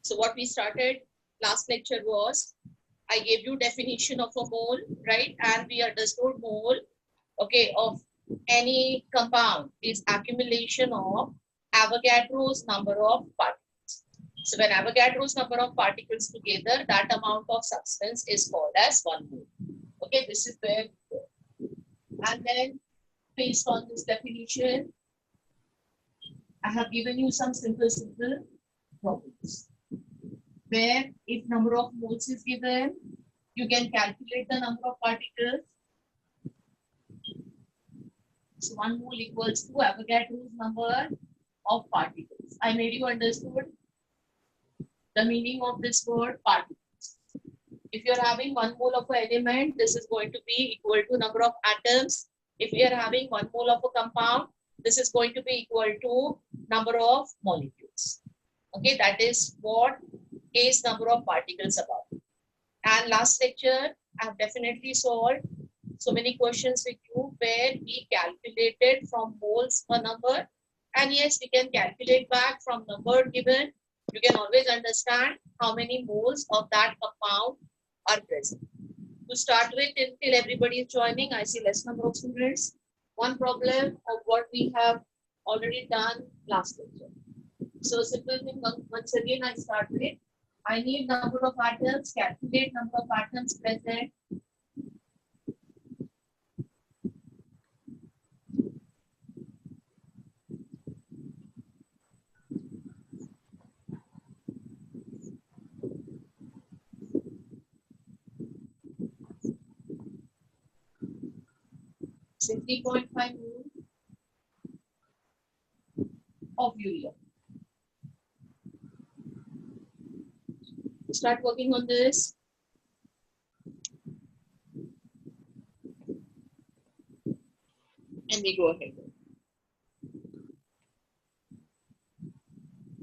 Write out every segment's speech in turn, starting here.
So what we started last lecture was, I gave you definition of a mole, right? And we understood mole, okay, of any compound is accumulation of Avogadro's number of particles. So when Avogadro's number of particles together, that amount of substance is called as 1 mole. Okay, this is where, and then based on this definition, I have given you some simple problems, where if number of moles is given, you can calculate the number of particles. So 1 mole equals to Avogadro's number of particles. I made you understood the meaning of this word particles. If you are having 1 mole of an element, this is going to be equal to number of atoms. If you are having 1 mole of a compound, this is going to be equal to number of molecules. Okay, that is what is number of particles about. And last lecture, I have definitely solved so many questions with you where we calculated from moles per number. And yes, we can calculate back from number given. You can always understand how many moles of that compound are present. To start with, until everybody is joining, I see less number of students. One problem of what we have already done last lecture. So simple thing, once again I start with, I need number of atoms, calculate number of atoms present. Say 3.5 mole of urea. Start working on this. And we go ahead.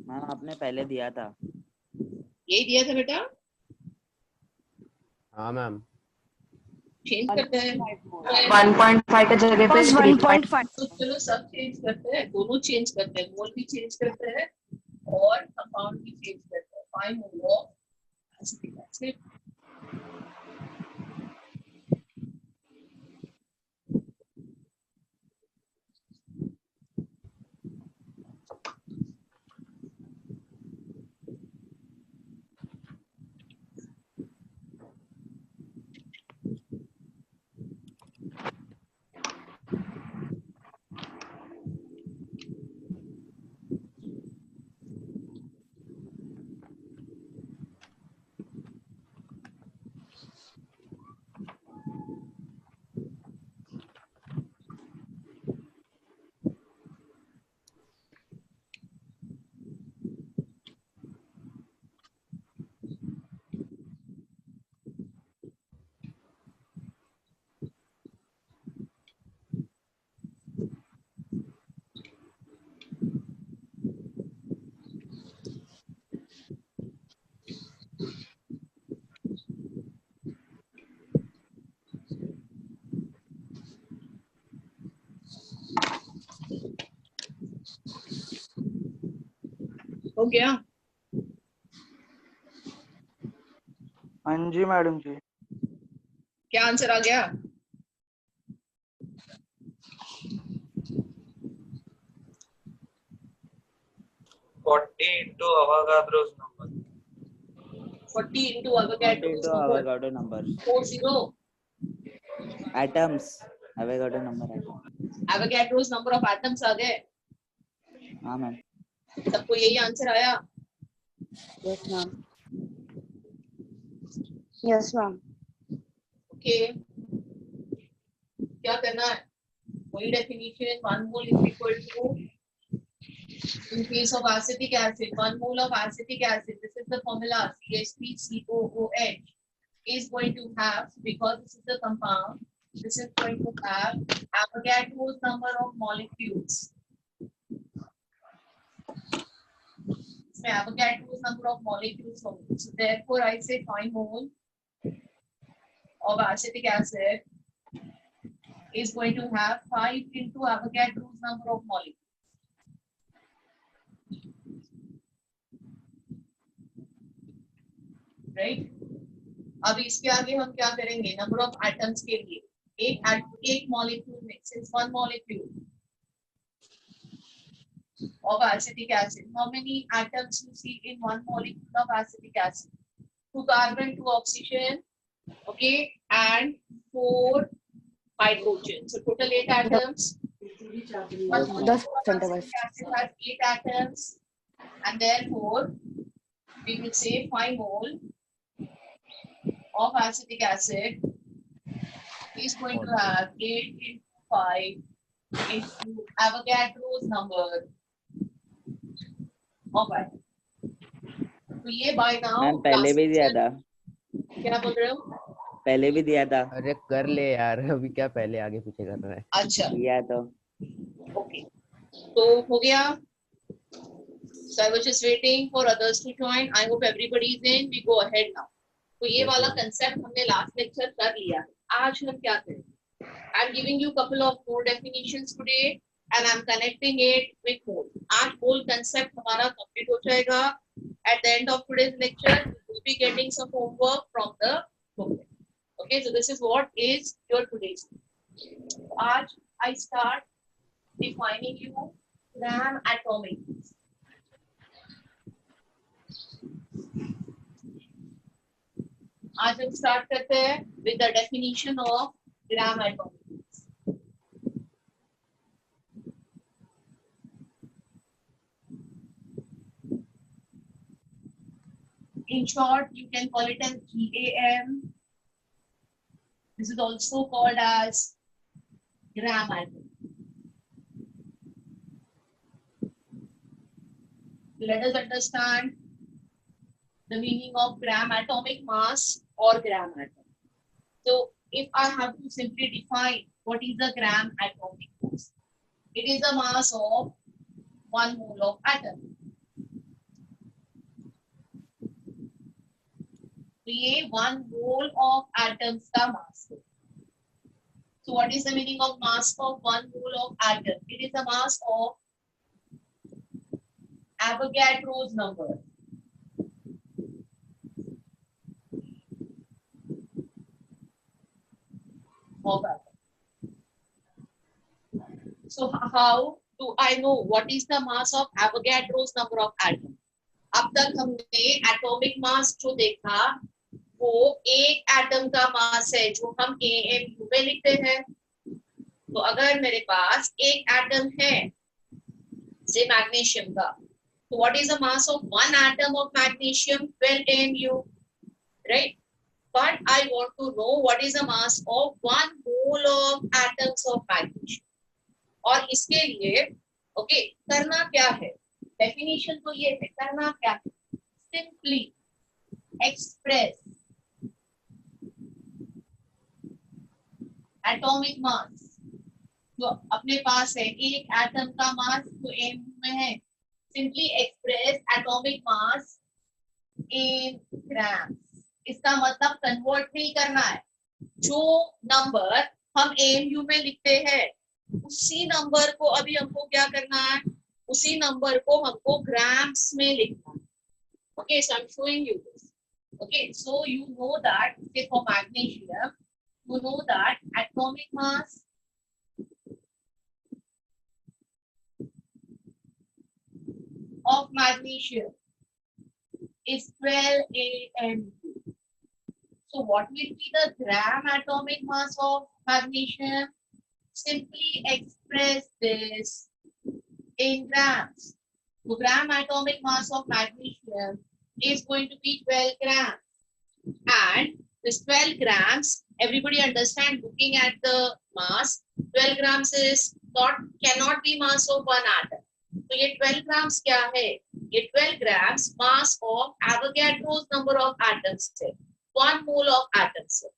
Ma'am आपने पहले दिया था, यही दिया था बेटा? हाँ ma'am, change करते हैं 1.5 के जगह पे 1.5। तो चलो सब चेंज करते हैं, दोनों चेंज करते हैं, मोल भी चेंज करते हैं और कंपाउंड भी चेंज करते हैं। 5 मोल ऑफ एसिटिक एसिड हो गया? हाँ जी मैडम जी। क्या आंसर आ गया? into Avogadro's number. 40 into Avogadro's number. 40. Atoms. Avogadro number. Avogadro's number of atoms आ गए? हाँ मैम। सबको यही आंसर आया? Yes ma'am. Yes ma'am. Okay. क्या करना है? वही definition, 1 mole is equal to, in case of acetic acid, 1 mole of acetic acid, this is the formula, CH3COOH, is going to have, because this is the compound, this is going to have Avogadro's number of molecules. So Avogadro's number of molecules only. So therefore I say 5 mole of acetic acid is going to have 5 into Avogadro's number of molecules. Right. अब इसके आगे हम क्या करेंगे, number of atoms के लिए एक molecule में, since one molecule of acetic acid, how many atoms you see in one molecule of acetic acid? 2 carbon, 2 oxygen, okay, and 4 hydrogen. So total 8 atoms. One molecule of 10% acetic acid has 8 atoms, and therefore we will say 5 mole of acetic acid is going to have 8 into 5 into Avogadro's number of atoms. तो ये by now ma'am पहले भी दिया था, क्या बोल रहे हो? पहले भी दिया था। अरे कर ले यार, अभी क्या पहले आगे पीछे कर रहा है। अच्छा दिया तो ओके, तो हो गया। So I was just waiting for others to join. I hope everybody is in. We go ahead now. तो ये वाला कंसेप्ट हमने लास्ट लेक्चर कर लिया है। आज हम क्या करें? I'm giving you couple of more definitions today and I'm connecting it with more. आज whole concept हमारा complete हो जाएगा। At the end of today's lecture, you will be getting some homework from the booklet. Okay, so this is what is your today's. आज I start defining you gram atomic. आज हम start करते हैं with the definition of gram atomic. In short, you can call it as GAM. This is also called as gram atom. Let us understand the meaning of gram atomic mass or gram atom. So, if I have to simply define what is the gram atomic mass, it is the mass of 1 mole of atom. तो ये 1 mole of atoms का mass है. So what is the meaning of mass of 1 mole of atom? It is the mass of Avogadro's number. Of atom. So how do I know what is the mass of Avogadro's number of atom? अब तक हमने atomic mass जो देखा वो एक atom का मास है जो हम AMU में लिखते हैं। तो अगर मेरे पास एक एटम है से मैग्नीशियम का, तो what is the mass of one atom of magnesium? 12 AMU, right? But I want to know what is the mass of 1 mole of atoms of magnesium. और इसके लिए ओके करना क्या है? डेफिनेशन तो ये है, करना क्या है? सिंपली एक्सप्रेस एटॉमिक मास जो अपने पास है, एक एटम का मास जो एमयू में है, simply express atomic mass in grams. इसका मतलब कन्वर्ट नहीं करना है, जो नंबर हम एमयू में लिखते हैं उसी नंबर को अभी हमको क्या करना है, उसी नंबर को हमको ग्राम्स में लिखना है। Okay, so I am showing you this. Okay, so you know that for magnesium you know that atomic mass of magnesium is 12 AMU. So what will be the gram atomic mass of magnesium? Simply express this in grams. The gram atomic mass of magnesium is going to be 12 grams. And this 12 grams, everybody understand, looking at the mass, 12 grams is cannot be mass of one atom. So ये 12 grams क्या है? ये 12 grams mass of Avogadro's number of atoms है, 1 mole of atoms है.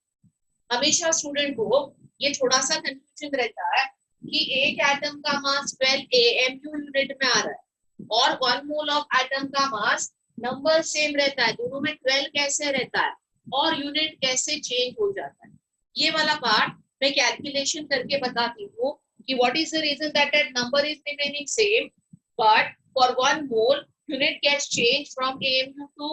हमेशा student को ये थोड़ा सा कंफ्यूजन रहता है कि एक एटम का मास 12 AMU यूनिट में आ रहा है और 1 मोल ऑफ एटम का मास नंबर सेम रहता है, दोनों में 12 कैसे रहता है और यूनिट कैसे चेंज हो जाता है। ये वाला पार्ट मैं कैलकुलेशन करके बताती हूँ कि what is the reason that that number is remaining same but for 1 mole unit gets change from AMU to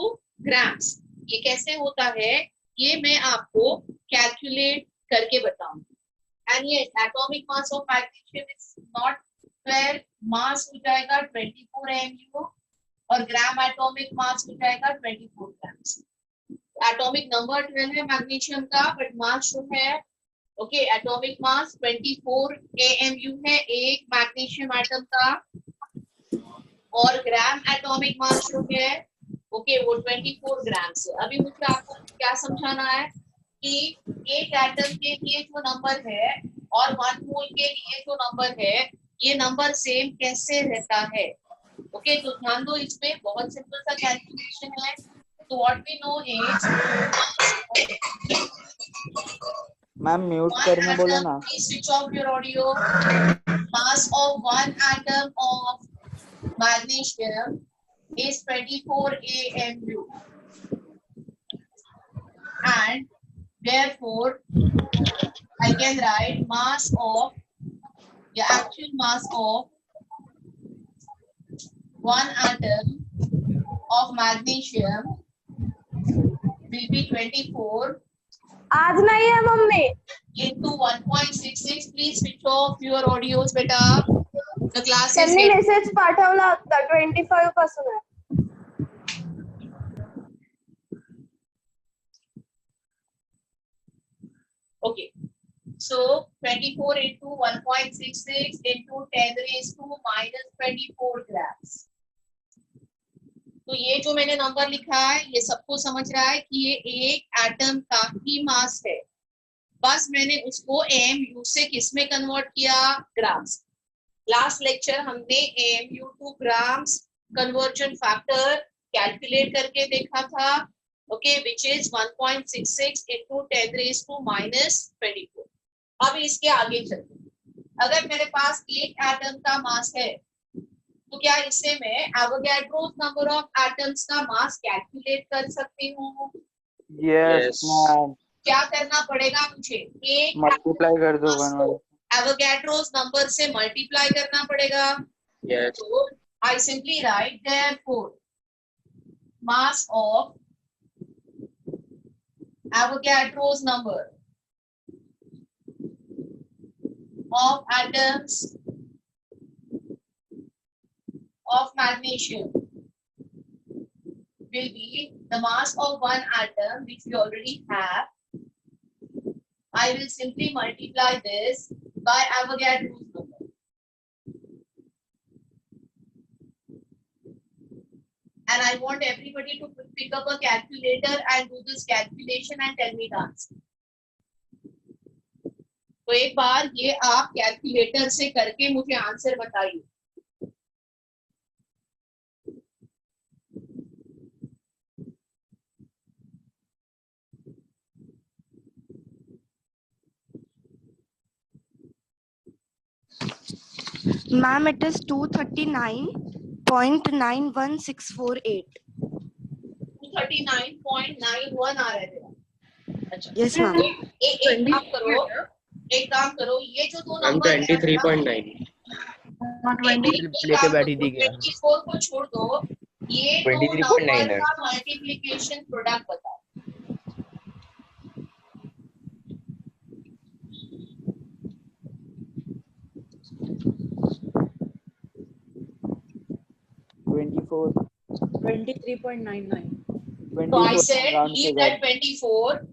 grams. ये कैसे होता है ये मैं आपको कैलकुलेट करके बताऊंगी। एंड ये atomic mass of magnesium is not 12, मास हो जाएगा 24 mu और ग्राम एटॉमिक मास हो जाएगा 24 ग्राम्स। एटॉमिक नंबर 12 है मैग्नीशियम का, बट मास जो है ओके एटॉमिक मास 24 AMU है एक मैग्नीशियम एटम का, और ग्राम एटॉमिक मास जो है ओके वो 24 ग्राम से। अभी मुझे आपको क्या समझाना है कि एक एटम के लिए जो नंबर है और 1 मोल के लिए जो नंबर है ये नंबर सेम कैसे रहता है। ओके तो ध्यान दो, इसमें बहुत सिंपल सा कैलकुलेशन है। तो what we know is ma'am mute करने बोलो ना। Switch off your audio. Mass of one atom of magnesium is 24 AMU and therefore I can write mass of the actual mass of one atom of magnesium will be 24 आज नहीं है mummy. into 1.66. Please switch off your audios beta. The class is त्यांनी message पाठवला होता 25 पासून आहे। Okay, so 24 into 1.66 into 10 raised to minus 24 grams. तो ये जो मैंने नंबर लिखा है ये सबको समझ रहा है कि ये एक एटम का ही मास है, बस मैंने उसको AMU से किस में कन्वर्ट किया, ग्राम्स। लास्ट लेक्चर हमने AMU to grams conversion factor calculate करके देखा था, okay which is 1.66 into 10 raised to minus 24। अब इसके आगे चलते, अगर मेरे पास एक एटम का मास है तो क्या इससे मैं एवोगैड्रोस नंबर ऑफ एटम्स का मास कैलकुलेट कर सकती हूँ? Yes ma'am. क्या करना पड़ेगा मुझे, एक मल्टीप्लाई कर दो एवोगैड्रोस नंबर से मल्टीप्लाई करना पड़ेगा। यस। तो I simply write therefore mass of Avogadro's number of atoms of magnesium will be the mass of one atom which we already have. I will simply multiply this by Avogadro's number. And I want everybody to pick up a calculator and do this calculation and tell me the answer. तो एक बार ये आप calculator से करके मुझे answer बताइए। Ma'am, it is 239.91648. 239.91 आ रहा है तेरा। अच्छा Yes, ma'am. एक काम करो ये जो दो नंबर 23.9 लेके बैठी थी क्या? 24 को छोड़ दो, ये 23.9 है। का मल्टीप्लिकेशन प्रोडक्ट बताओ। Twenty-four. 23.99. So I said leave that 24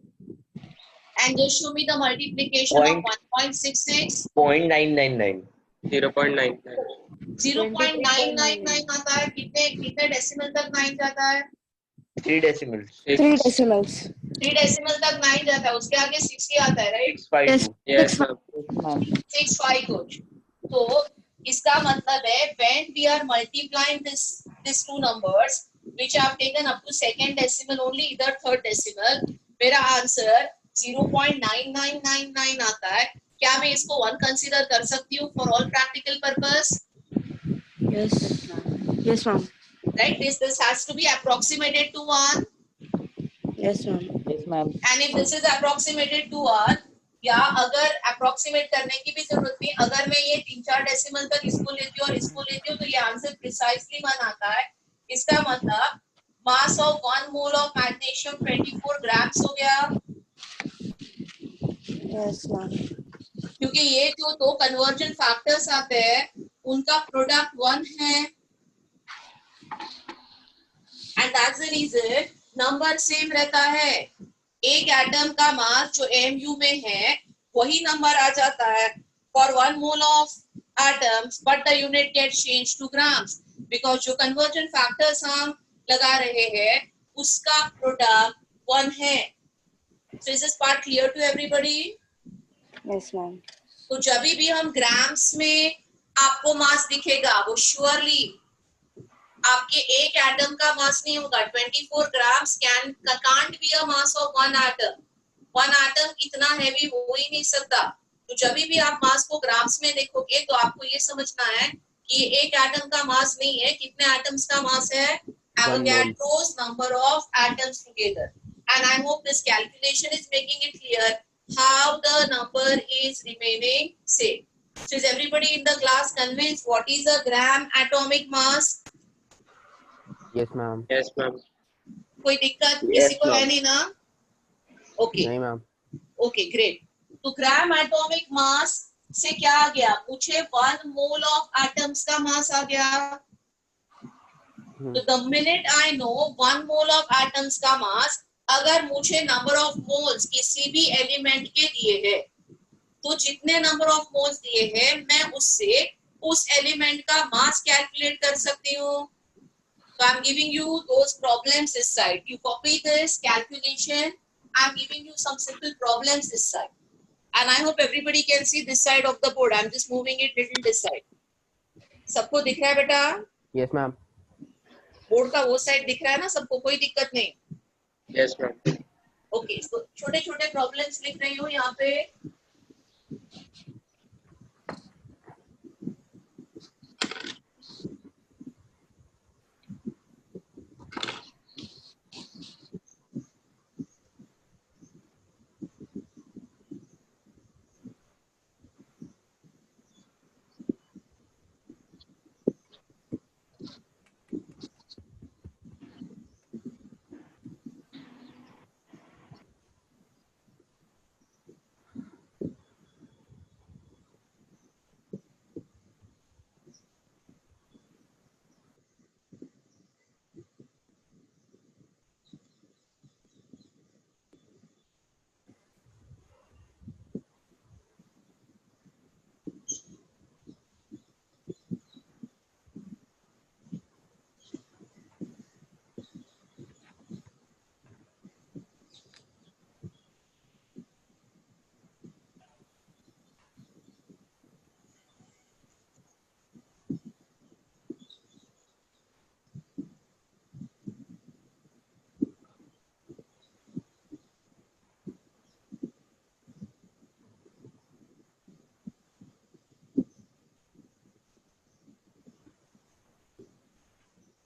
and just show me the multiplication of 1.66. 0.999. 0.99. 0.999 आता है, कितने डेसिमल तक 9 जाता है? 3 decimals. 3 decimals. 3 डेसिमल तक 9 जाता है, उसके आगे 60 आता है, राइट? 652. Yes, ma'am. 6 कुछ। तो इसका मतलब है when we are multiplying these two numbers which I have taken up to second decimal only, either third decimal, मेरा आंसर 0.9999 आता है। क्या मैं इसको 1 कंसीडर कर सकती हूँ for all practical purpose? Yes. Yes, ma'am. Right? This has to be approximated to 1. Yes, ma'am. Yes, ma'am. And if this is approximated to 1, या अगर अप्रोक्सीमेट करने की भी जरूरत नहीं, अगर मैं ये 3-4 डेसिमल तक इसको लेती हूँ और इसको लेती हूँ तो ये आंसर प्रिसाइजली 1 आता है। इसका मतलब मास of 1 mole of magnesium 24 grams हो गया, Yes, ma'am. क्योंकि ये जो दो कन्वर्जन फैक्टर्स आते हैं उनका प्रोडक्ट 1 है, and that's the reason number same रहता है। एक एटम का मास जो एमयू में है वही नंबर आ जाता है for 1 mole of atoms, but the unit get change to grams, because जो कन्वर्जन फैक्टर्स हम लगा रहे हैं उसका प्रोडक्ट 1 है। So is this part clear to everybody? Yes, ma'am. तो जब भी हम ग्राम्स में आपको मास दिखेगा वो श्योरली आपके एक एटम का मास नहीं होगा। 24 grams can't be a mass of one atom. One atom इतना हैवी हो ही नहीं सकता। तो जब भी आप मास को ग्राम्स में देखोगे तो आपको ये समझना है कि ये एक एटम का मास नहीं है, कितने एटम्स का मास है? Avogadro's number of atoms together. And I hope this calculation is making it clear how the number is remaining same. So is everybody in the class convinced what is a gram atomic mass? Yes, ma'am. Yes, ma'am. कोई दिक्कत Yes, किसी को है ma'am. नहीं ना? Okay. नहीं ma'am. Okay, great. तो ग्राम atomic मास से क्या आ गया? मुझे 1 मोल ऑफ एटम्स का मास आ गया। तो the minute I know 1 mole of atoms का मास, अगर मुझे नंबर ऑफ मोल्स किसी भी एलिमेंट के दिए हैं तो जितने नंबर ऑफ मोल्स दिए हैं मैं उससे उस एलिमेंट का मास कैलकुलेट कर सकती हूँ। So I'm giving you those problems this side. You copy this calculation. I'm giving you some simple problems this side. And I hope everybody can see this side of the board. I'm just moving it little this side. सबको दिख रहा है बेटा? Yes, ma'am. Board का वो side दिख रहा है ना सबको? कोई दिक्कत नहीं? Yes, ma'am. ओके, तो छोटे छोटे प्रॉब्लम्स लिख रही हूँ यहाँ पे।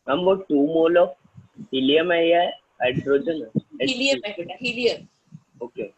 हम वो 2 मोल ऑफ हीलियम है या हाइड्रोजन है? हीलियम है बेटा, हीलियम। ओके.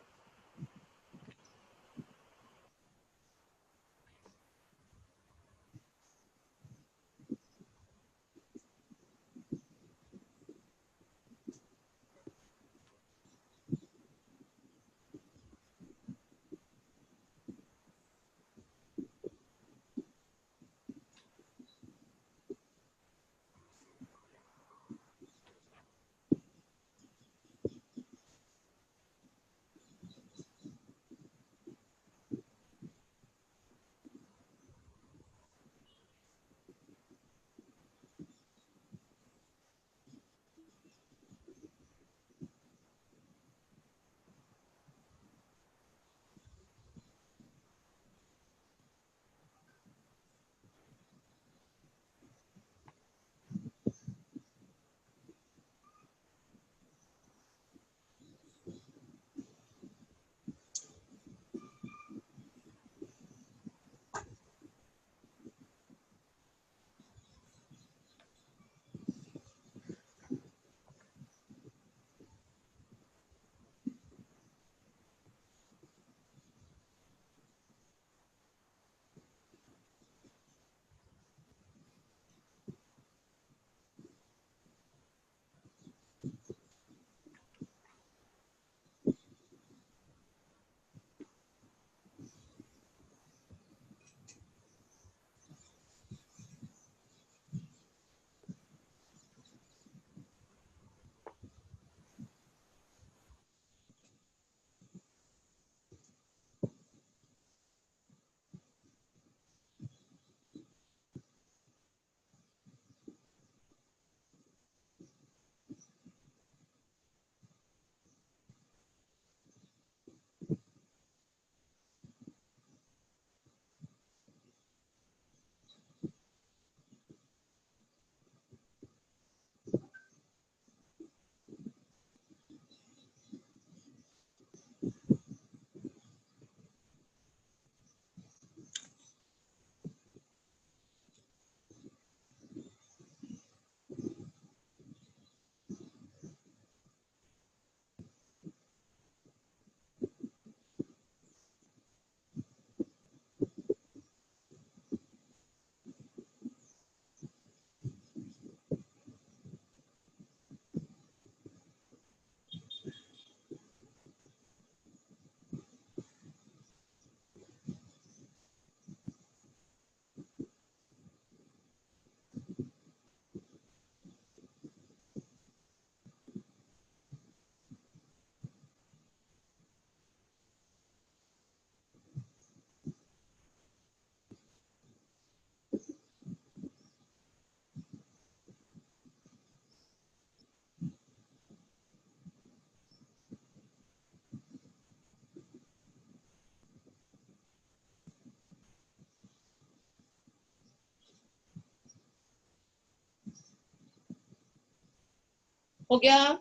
हो गया?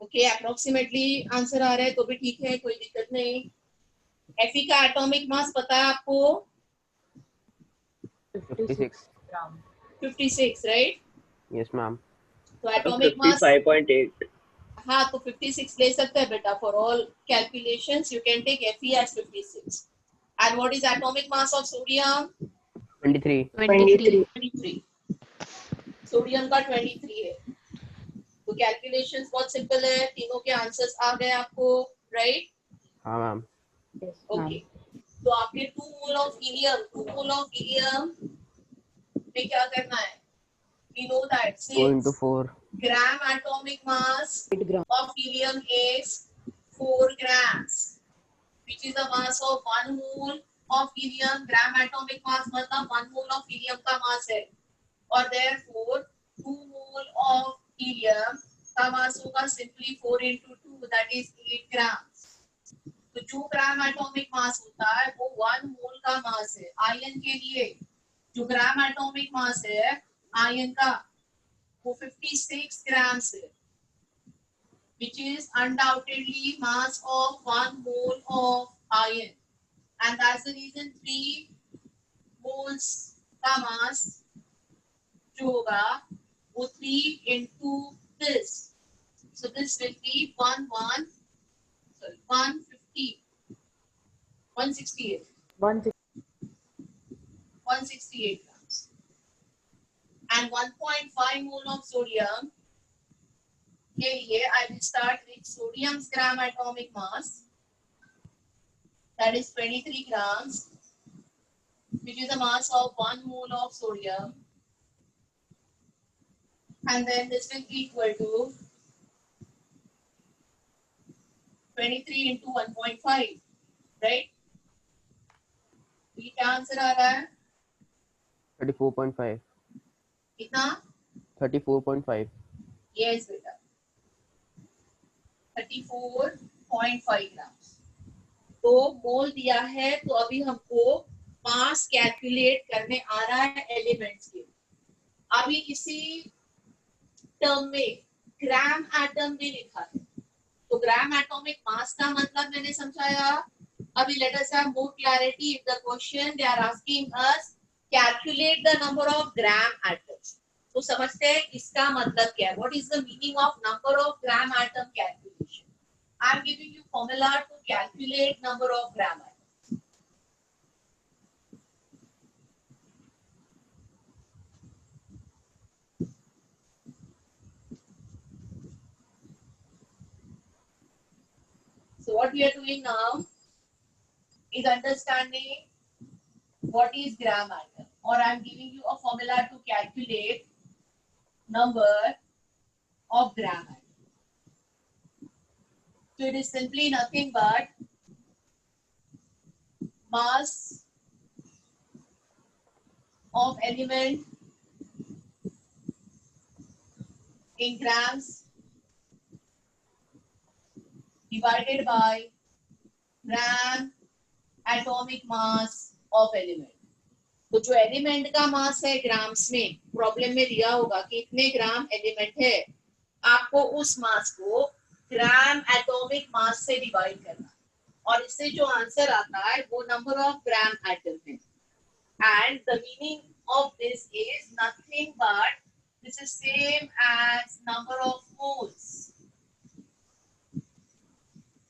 ओके, अप्रोक्सीमेटली आंसर आ रहा है तो भी ठीक है, कोई दिक्कत नहीं। Fe का एटॉमिक मास पता है आपको? 56. 56, राइट? Yes, ma'am. तो एटॉमिक मास 55.8. हाँ, तो 56 ले सकते हैं बेटा। For all calculations you can take Fe as 56. And what is atomic mass of sodium? 23. 23. Sodium का 23 है। तो कैलकुलेशंस बहुत सिंपल है, तीनों के आंसर्स आ गए आपको, राइट? हाँ मैम. ओके, तो आपके 2 मोल ऑफ हीलियम में क्या करना है? We know that 2 into 4. gram atomic mass 8 gram. of helium is 4 grams, which is the mass of 1 mole of helium. Gram atomic mass मतलब 1 mole of helium का mass है, और therefore 2 mole of helium का mass होगा simply 4 into 2, that is 8 grams. तो जो ग्राम atomic मास होता है वो 1 मोल का मास है। आयन के लिए जो ग्राम एटॉमिक मास है आयन का वो 56 grams है, which is undoubtedly mass of 1 mole of iron, and that's the reason 3 moles का mass जो होगा वो 3 into this, so this will be 168 grams, and 1.5 mole of sodium के लिए I will start with sodium's gram atomic mass, that is 23 grams, which is the mass of 1 mole of sodium, and then this will be equal to 23 into 1.5, right? ये क्या answer आ रहा है? 34.5. कितना? 34.5. Yes बेटा, 34.5 ग्राम। तो मोल दिया है, तो अभी हमको मास कैलकुलेट करने आ रहा है एलिमेंट्स के। अभी इसी टर्म में ग्राम एटम में लिखा है, तो ग्राम एटॉमिक मास का मतलब मैंने समझाया। अभी let us have more clarity. If the question they are asking us calculate the number of gram atoms, तो समझते हैं इसका मतलब क्या है। What is the meaning of number of gram atom calculation? I am giving you formula to calculate number of gram atom. So what we are doing now is understanding what is gram atom, or I am giving you a formula to calculate number of gram atom. So it is simply nothing but mass of element in grams divided by gram atomic mass of element. तो जो element का मास है grams में, problem में दिया होगा कि इतने ग्राम एलिमेंट है, आपको उस मास को ग्राम एटॉमिक मास से डिवाइड करना, और इससे जो आंसर आता है वो नंबर ऑफ ग्राम एटम है। And the meaning of this is nothing but this is same as number of moles.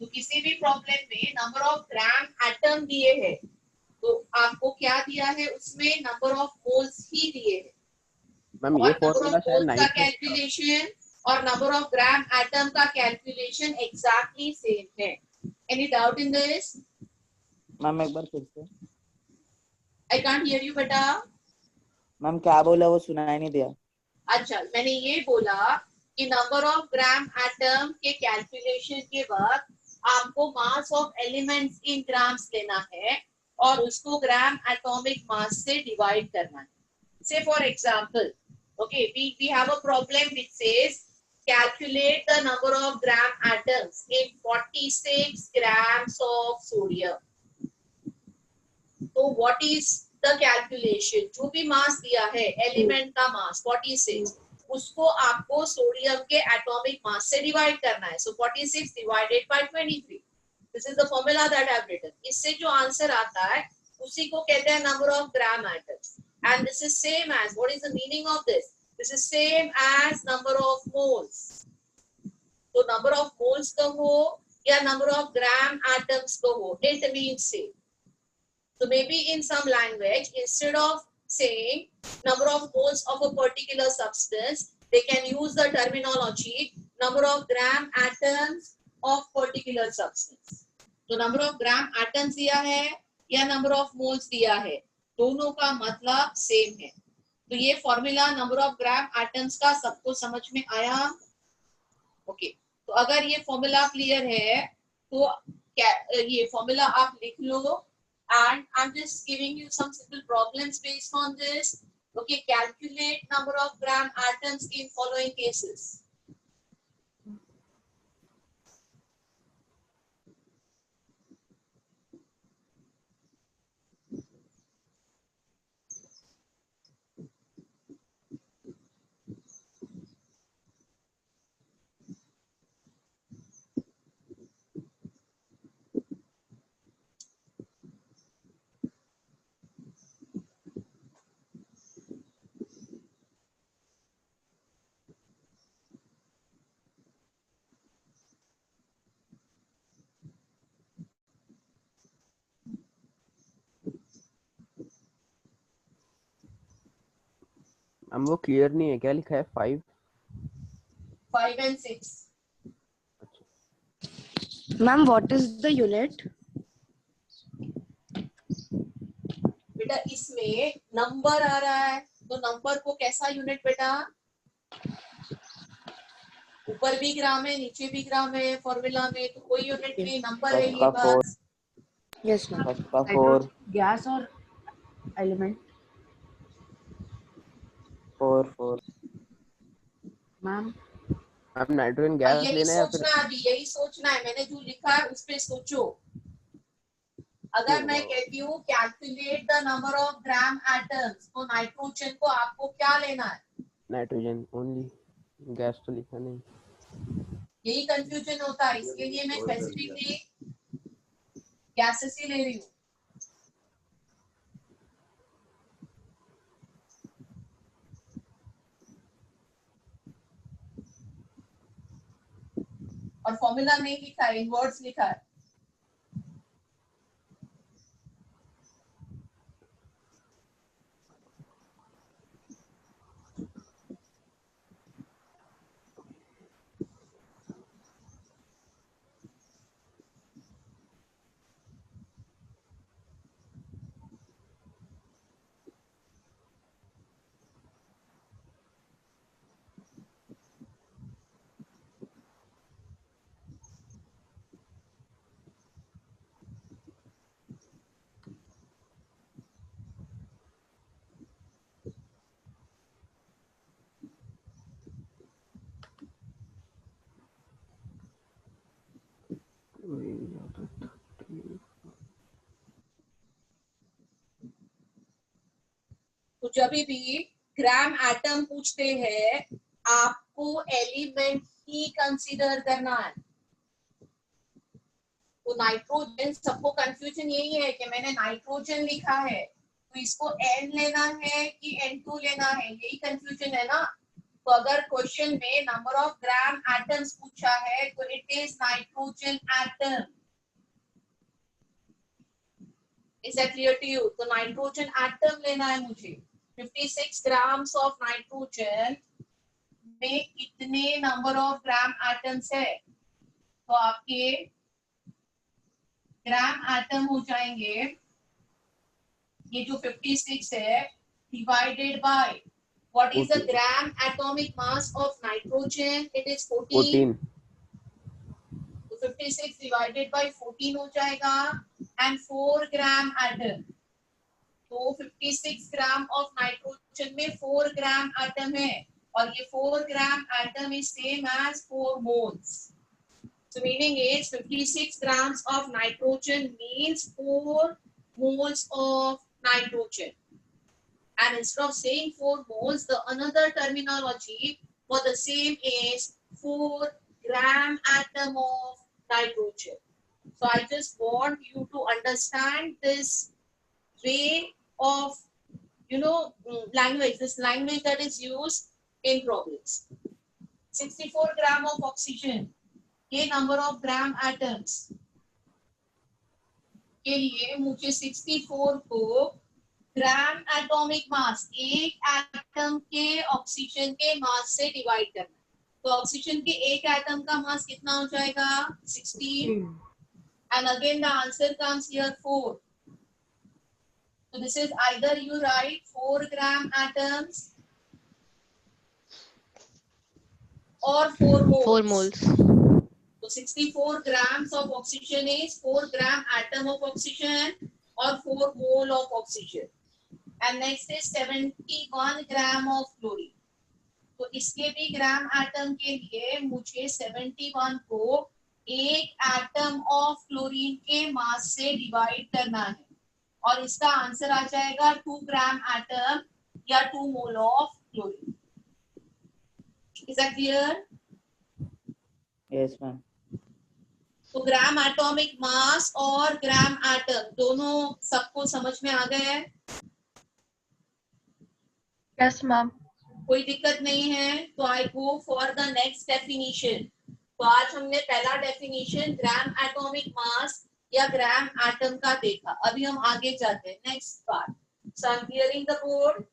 तो किसी भी प्रॉब्लम में नंबर ऑफ ग्राम एटम दिए हैं, तो आपको क्या दिया है उसमें नंबर ऑफ मोल्स ही दिए हैं। मैम और ये नंबर फॉर्मूला ऑफ शायद मोल्स का 9th में कैलकुलेशन और नंबर ऑफ ग्राम एटम का कैलकुलेशन एग्जैक्टली सेम है। Any doubt in this? Ma'am एक बार फिर से। आई कांट हियर यू बेटा। मैम क्या बोला वो सुनाई नहीं दिया। अच्छा, मैंने ये बोला कि नंबर ऑफ ग्राम एटम के कैलकुलेशन के बाद आपको mass of elements in grams लेना है और उसको ग्राम एटॉमिक मास से डिवाइड करना है। से for example, okay, we have a problem which says calculate the number of gram atoms in 46 grams of sodium. So what is the calculation, जो भी मास दिया है एलिमेंट का मास 46, उसको आपको सोडियम के एटॉमिक मास से डिवाइड करना है. So 46 divided by 23. This is the formula that I have written. इससे जो आंसर आता है उसी को कहते हैं number of gram atoms. And this is same as, what is the meaning of this? This is same as number of moles. तो number of moles कहो या नंबर ऑफ ग्राम एटम्स कहो, it means same. So maybe in some language, instead of saying number of moles of a particular substance, they can use the terminology number of gram atoms of particular substance. तो number of gram atoms दिया है या number of moles दिया है, दोनों का मतलब same है. तो ये formula number of gram atoms का सबको समझ में आया? ओके. तो अगर ये फॉर्मूला क्लियर है तो ये फॉर्मूला आप लिख लो. And I'm just giving you some simple problems based on this. Okay, calculate number of gram atoms in following cases. हम वो क्लियर नहीं है, क्या लिखा है? 5 and 6. Ma'am, what is the unit? बेटा इसमें नंबर आ रहा है तो नंबर को कैसा यूनिट बेटा? ऊपर भी ग्राम है नीचे भी ग्राम है फॉर्मूला में, तो कोई यूनिट नहीं, नंबर है ये बस. Yes, ma'am. फर्स्ट का 4 Gas or element? 4 Ma'am, अब नाइट्रोजन गैस यही लेना है या फिर सोचना है, अभी यही सोचना है. मैंने जो लिखा है उस पे सोचो. अगर मैं कहती हूँ calculate the number of gram atoms, तो नाइट्रोजन को आपको क्या लेना है? नाइट्रोजन ओनली, गैस तो लिखा नहीं. यही कंफ्यूजन होता है, इसके लिए मैं स्पेसिफिकली गैसेस ही ले रही हूँ. और फॉर्मूला नहीं लिखा है, इन वर्ड्स लिखा है. तो जब भी ग्राम एटम पूछते हैं आपको एलिमेंट ही कंसीडर करना है. तो नाइट्रोजन, सबको कंफ्यूजन यही है कि मैंने नाइट्रोजन लिखा है तो इसको N लेना है कि N2 लेना है, यही कंफ्यूजन है ना. तो अगर क्वेश्चन में नंबर ऑफ ग्राम एटम्स पूछा है तो it is nitrogen atom. Is that clear to you? तो नाइट्रोजन एटम लेना है मुझे. 56 ग्राम्स ऑफ नाइट्रोजन में कितने नंबर ऑफ ग्राम एटम्स है? तो आपके ग्राम एटम हो जाएंगे, ये जो 56 है divided by what is the gram atomic mass of nitrogen? It is 14. तो 56 डिवाइडेड बाय 14 हो जाएगा एंड 4 ग्राम एटम. तो 56 ग्राम ऑफ नाइट्रोजन में 4 ग्राम एटम है और ये 4 gram atom is same as 4 moles. So meaning is 56 grams of nitrogen means 4 moles of nitrogen. And instead of saying 4 moles, the another terminology for the same is 4 gram atom of nitrogen. So I just want you to understand this way of, language, this language that is used in problems. 64 gram of oxygen, ये number of gram atoms के लिए मुझे 64 को ग्राम atomic मास, एक atom के oxygen के मास से divide करना है. तो ऑक्सीजन के एक एटम का मास कितना हो जाएगा? 16. And again the answer comes here 4. So this is either you write 4 gram atoms or 4 moles. 4 moles. So 64 grams of oxygen is 4 gram atom of oxygen or 4 mole of oxygen. And next is 71 gram of chlorine. तो इसके भी gram atom के लिए मुझे 71 को एक atom of chlorine के मास से डिवाइड करना है और इसका आंसर आ जाएगा 2 ग्राम एटम या 2 mole of chlorine. Is that clear? Yes, ma'am. तो ग्राम एटॉमिक मास और ग्राम एटम दोनों सबको समझ में आ गए हैं? Yes, ma'am. कोई दिक्कत नहीं है. तो I go for the next definition. तो आज हमने पहला डेफिनेशन ग्राम एटॉमिक मास या ग्राम एटम का देखा. अभी हम आगे जाते हैं next part. So I am clearing the board.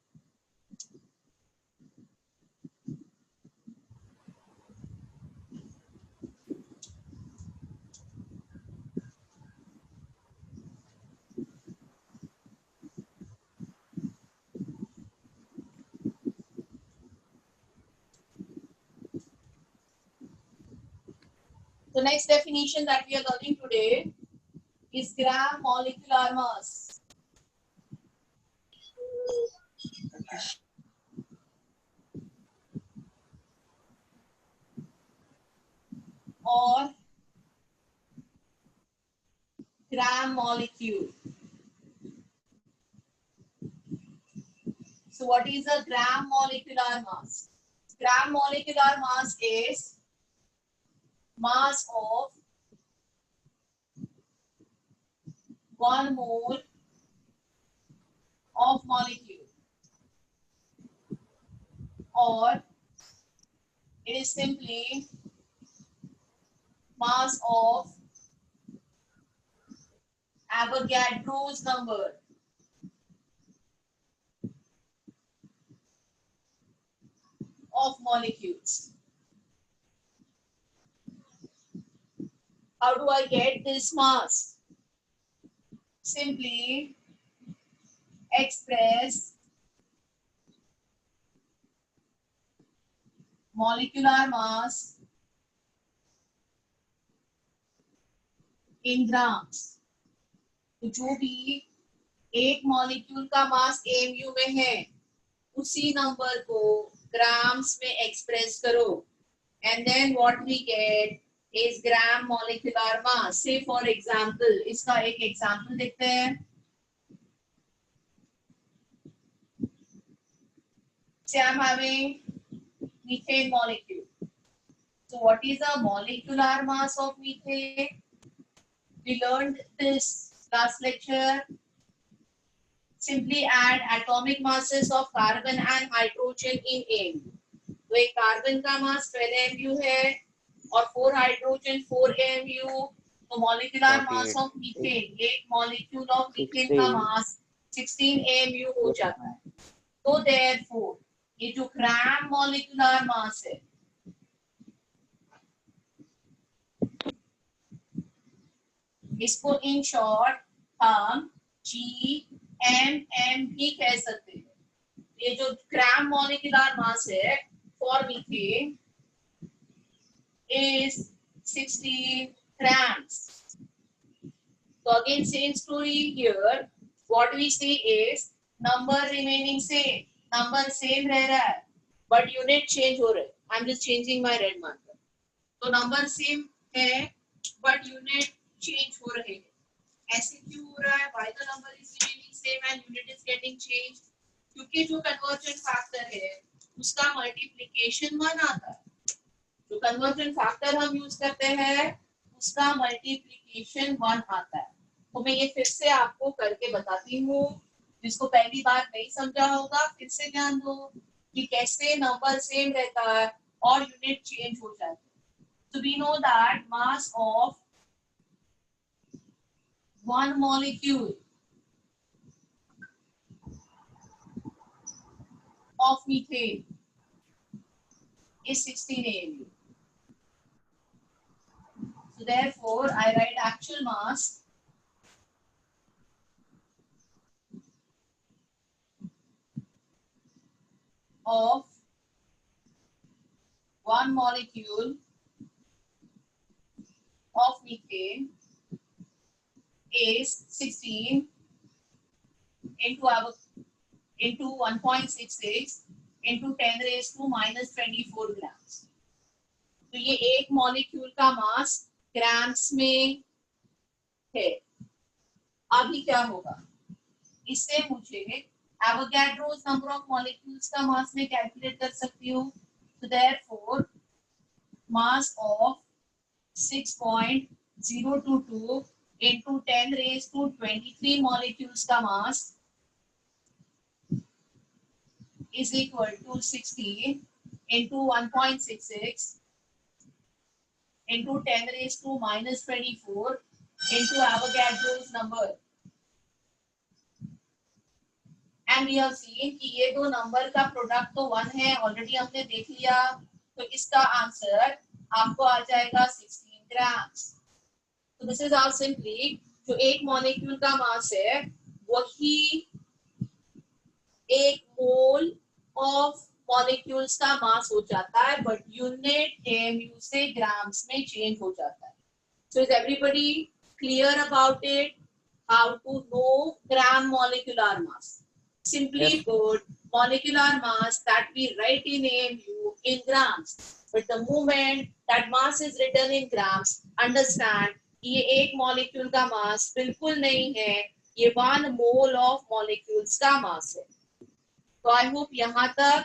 The next definition that we are learning today is gram molecular mass. Or gram molecule. So what is a gram molecular mass? Gram molecular mass is mass of 1 mole of molecule, or it is simply mass of Avogadro's number. Of molecules. How do I get this mass? Simply express molecular mass in grams. तो जो भी एक molecule का मास AMU में है उसी number को grams में एक्सप्रेस करो. And then what we get is gram molecular mass. Say for example, इसका एक example देखते हैं. Say I'm having methane molecule. So what is the molecular mass of methane? We learned this last lecture. Simply add atomic masses of carbon and hydrogen in AMU. तो एक carbon का मास 12 AMU है और 4 hydrogen 4 AMU. तो molecular mass of methane, एक molecule of methane का मास 16 AMU हो जाता है. तो देयरफॉर ये जो ग्राम मॉलिक्यूलर मास है इसको इन शॉर्ट हम GMM भी कह सकते हैं. ये जो ग्राम मॉलिक्यूलर मास है for methane is 16 grams. So again same story here. What we see is number remaining same. Number same रह रहा है but unit change हो रहा है. I'm just changing my red marker. तो number same है but unit change हो रहे हैं. ऐसे क्यों हो रहा है? Why the number is remaining same and unit is getting changed? क्योंकि जो conversion factor है उसका multiplication 1 आता है. जो conversion factor हम use करते हैं उसका multiplication 1 आता है. तो मैं ये फिर से आपको करके बताती हूँ. जिसको पहली बार नहीं समझा होगा फिर से ध्यान दो कि कैसे नंबर सेम रहता है और यूनिट चेंज हो जाती है. So we know that mass of one molecule of methane is 16 AMU. So therefore, I write actual mass of one molecule of methane is 16 into 1.66 into 10 raised to minus 24 grams. तो ये एक molecule का मास grams में है. अभी क्या होगा, इससे मुझे एवोगैड्रोस नंबर ऑफ मॉलिक्यूल्स का मास में कैलकुलेट कर सकती हूँ. So therefore, mass of 6.022 into 10 raised to 23 molecules का mass is equal to 16 into 1.66 into 10 raised to minus 24 into Avogadro's number. And we have seen कि ये दो नंबर का प्रोडक्ट तो 1 है, ऑलरेडी हमने देख लिया. तो इसका आंसर आपको आ जाएगा 16 ग्राम्स. तो दिस इज हाउ सिंपली जो एक मॉलिक्यूल का मास है वही एक मोल ऑफ मॉलिक्यूल्स का मास हो जाता है, बट यूनिट एमयू से ग्राम्स में चेंज हो जाता है. So is everybody clear about it, how to know gram molecular mass? Simply put, molecular mass that we write in AMU in grams. But the moment that mass is written in grams, understand ये एक molecule का mass बिल्कुल नहीं है, ये 1 mole of molecules का mass है. So I hope यहाँ तक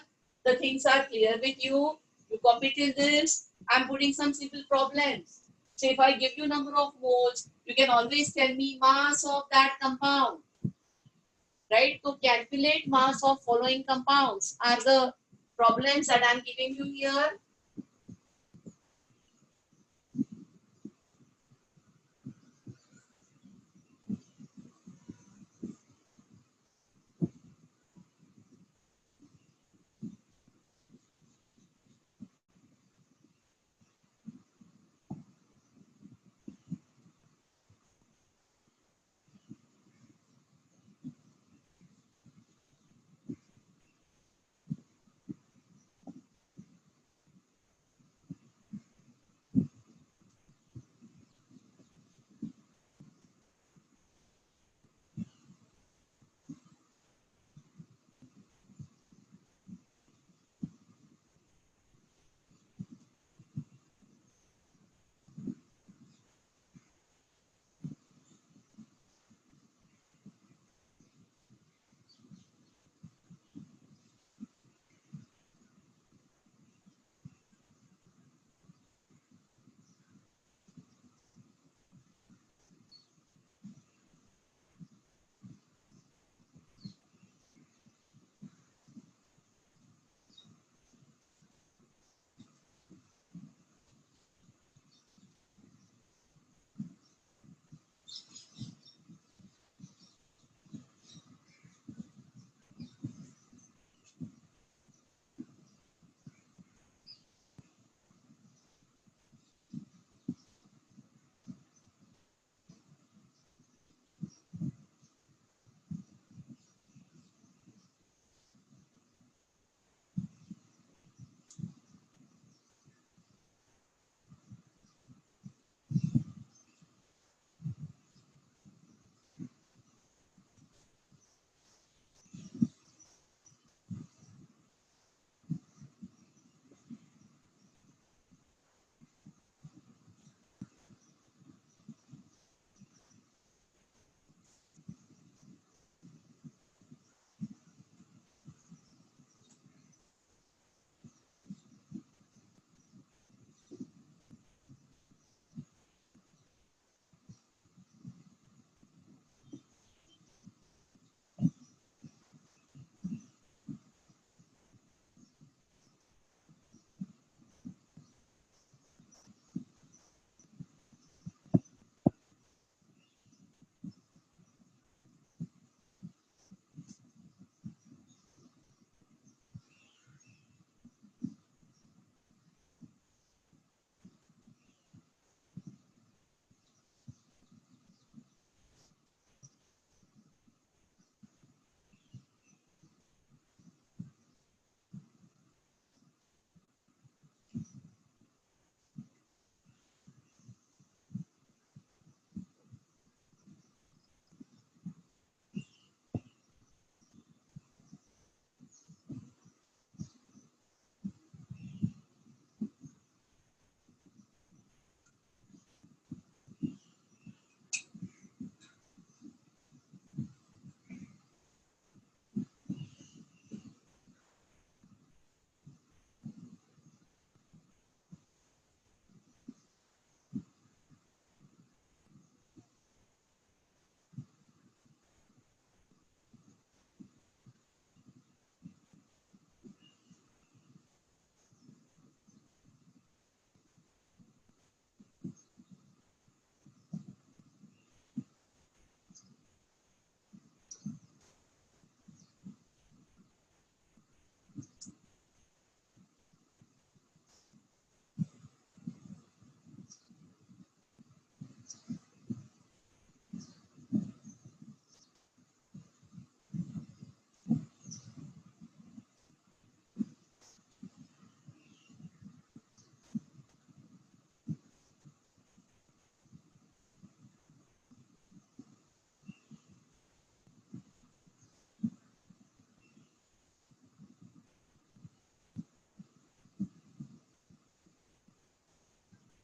the things are clear with you. You copy till this. I'm putting some simple problems. So if I give you number of moles, you can always tell me mass of that compound. Right? To calculate mass of following compounds are the problems that I'm giving you here.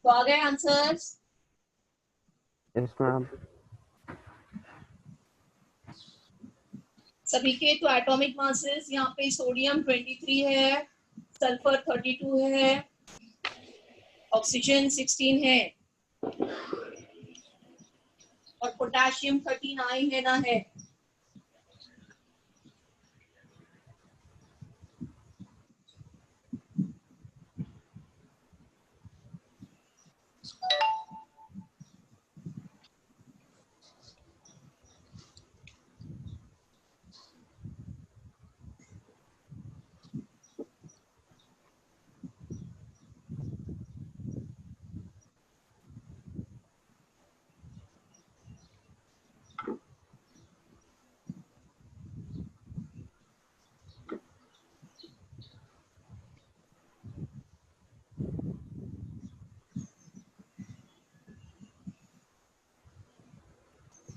तो आ गए answers? Yes, ma'am. सभी के तो atomic masses यहाँ पे sodium 23 है, sulphur 32 है, oxygen 16 है और पोटेशियम 39 है ना है।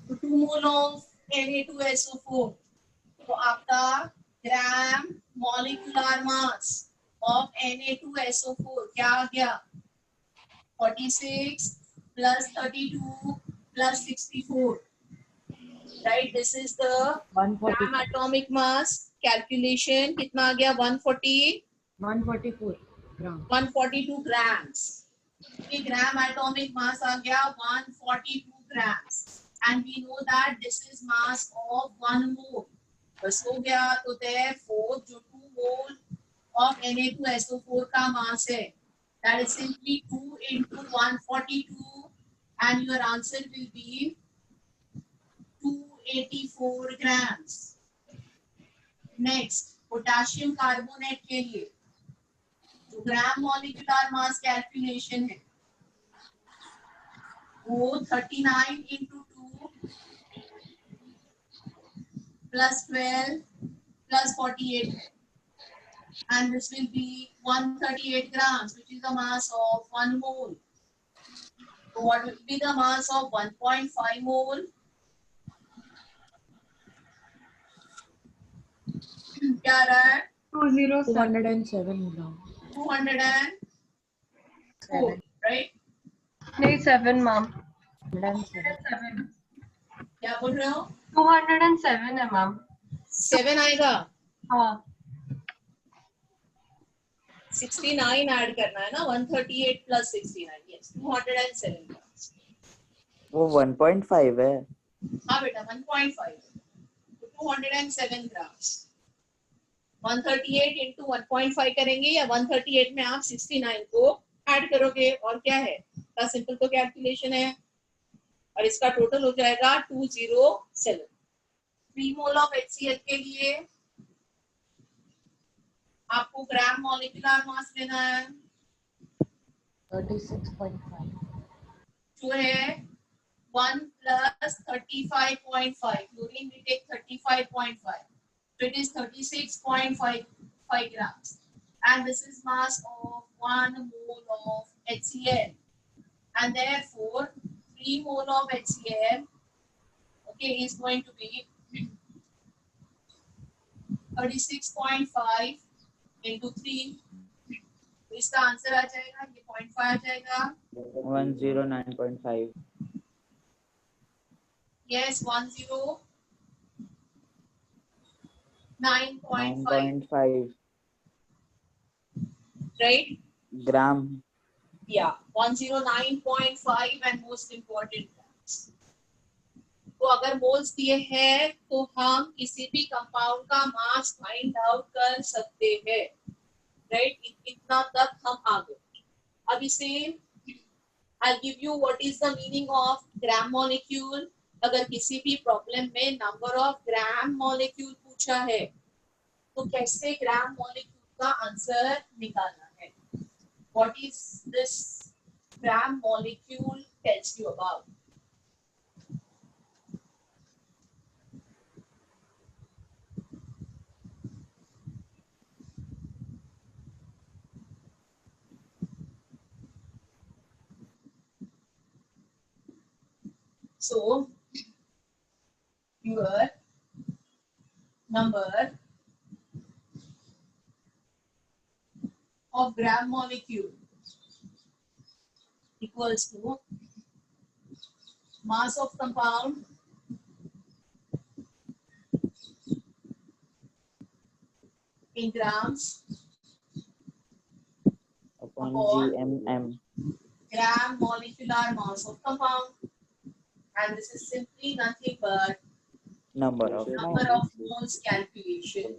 तो 2 मोल ऑफ Na2SO4, तो आपका ग्राम मॉलिक्यूलर मास ऑफ Na2SO4 क्या आ गया? 46 plus 32 plus 64. Right, this is the 140 gram atomic mass calculation. कितना आ गया? 140 144 ग्राम 142 grams. Okay, gram atomic mass आ गया 142 grams. And we know that this is mass of 1 mole. बस हो गया। तो therefore जो 2 mole of Na2SO4 का mass है, that is simply 2 into 142, and your answer will be 284 grams. Next, potassium carbonate के लिए जो ग्राम मॉलिक्यूलर मास कैलकुलेशन है वो 39 into 2 plus 12 plus 48 है, and this will be 138 grams, which is the mass of 1 mole. So what will be the mass of 1.5 mole? क्या रहा है? 207 ग्राम 204, right? नहीं 7 मैम 107 क्या बोल रहे हो? 207 है मैम 7 आएगा। हाँ 69 ऐड करना है ना, 138 plus 69, yes 207 grams. वो 1.5 है। हाँ बेटा 1.5, तो 207 grams. 138 into 1.5 करेंगे या 138 में आप 69 को ऐड करोगे, और क्या है? इतना सिंपल तो कैलकुलेशन है, और इसका टोटल हो जाएगा 207. 3 मोल ऑफ HCl के लिए आपको ग्राम मॉलिक्यूलर मास लेना है 36.5 जो है 1 plus 35.5. Chlorine we take 35.5. So it is 36.5 grams. And this is mass of 1 mole of HCl. And therefore, 3 mole of HCl, okay, is going to be 36.5 into 3. तो इसका answer आ जाएगा, ये 0.5 आ जाएगा। 109.5। Yes, 109.5, 9.5 right? Gram. Yeah, 109.5 and most important grams. तो अगर moles दिए हैं तो हम किसी भी कंपाउंड का मास फाइंड आउट कर सकते हैं, राइट? इतना तक हम आ गए। अब इसे I'll give you what is the meaning of gram molecule. अगर किसी भी प्रॉब्लम में नंबर ऑफ ग्राम मॉलिक्यूल पूछा है तो कैसे ग्राम मॉलिक्यूल का आंसर निकालना है? What is this gram molecule tells you about? So, your number of gram molecule equals to mass of compound in grams upon upon GMM. gram molecular mass of compound, and this is simply nothing but Number of number moles. of moles calculation.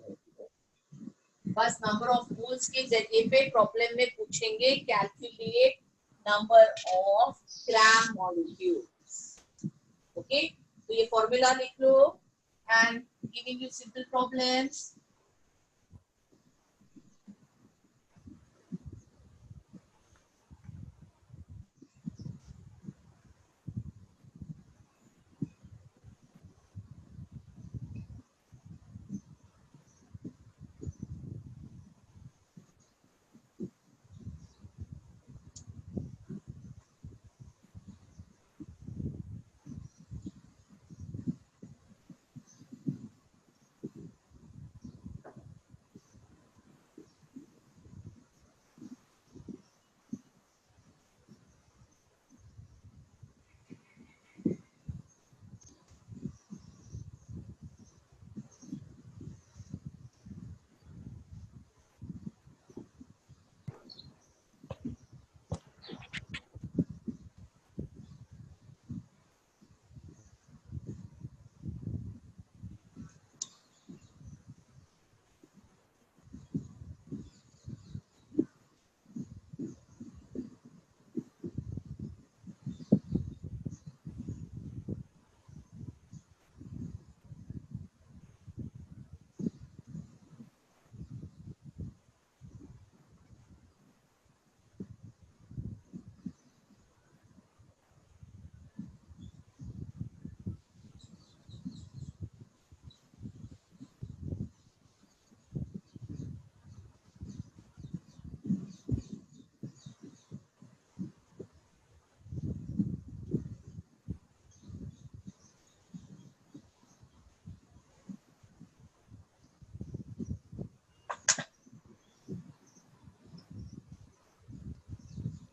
बस number of moles के जगह पे problem में पूछेंगे calculate number of gram molecules. Okay, तो ये formula लिख लो and giving you simple problems.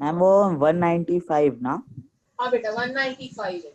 Ma'am वो 195 ना? हाँ बेटा 195 है.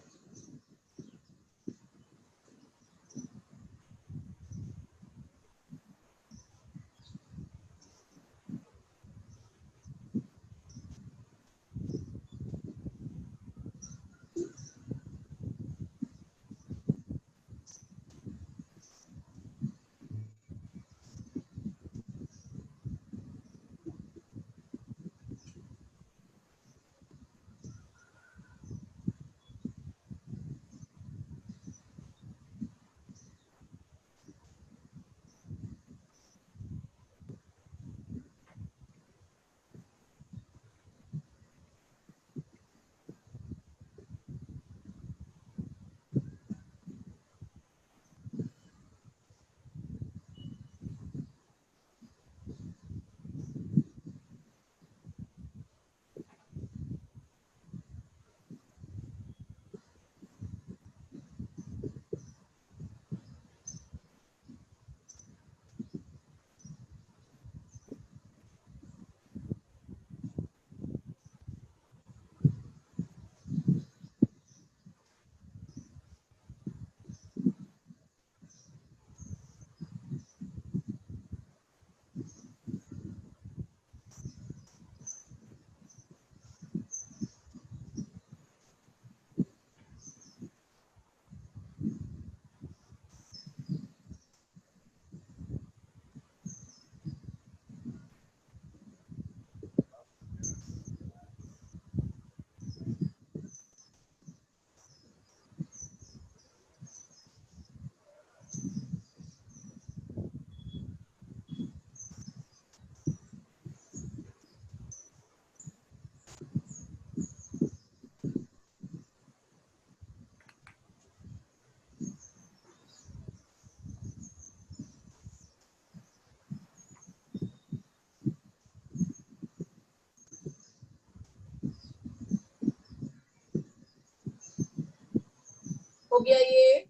हो गया ये.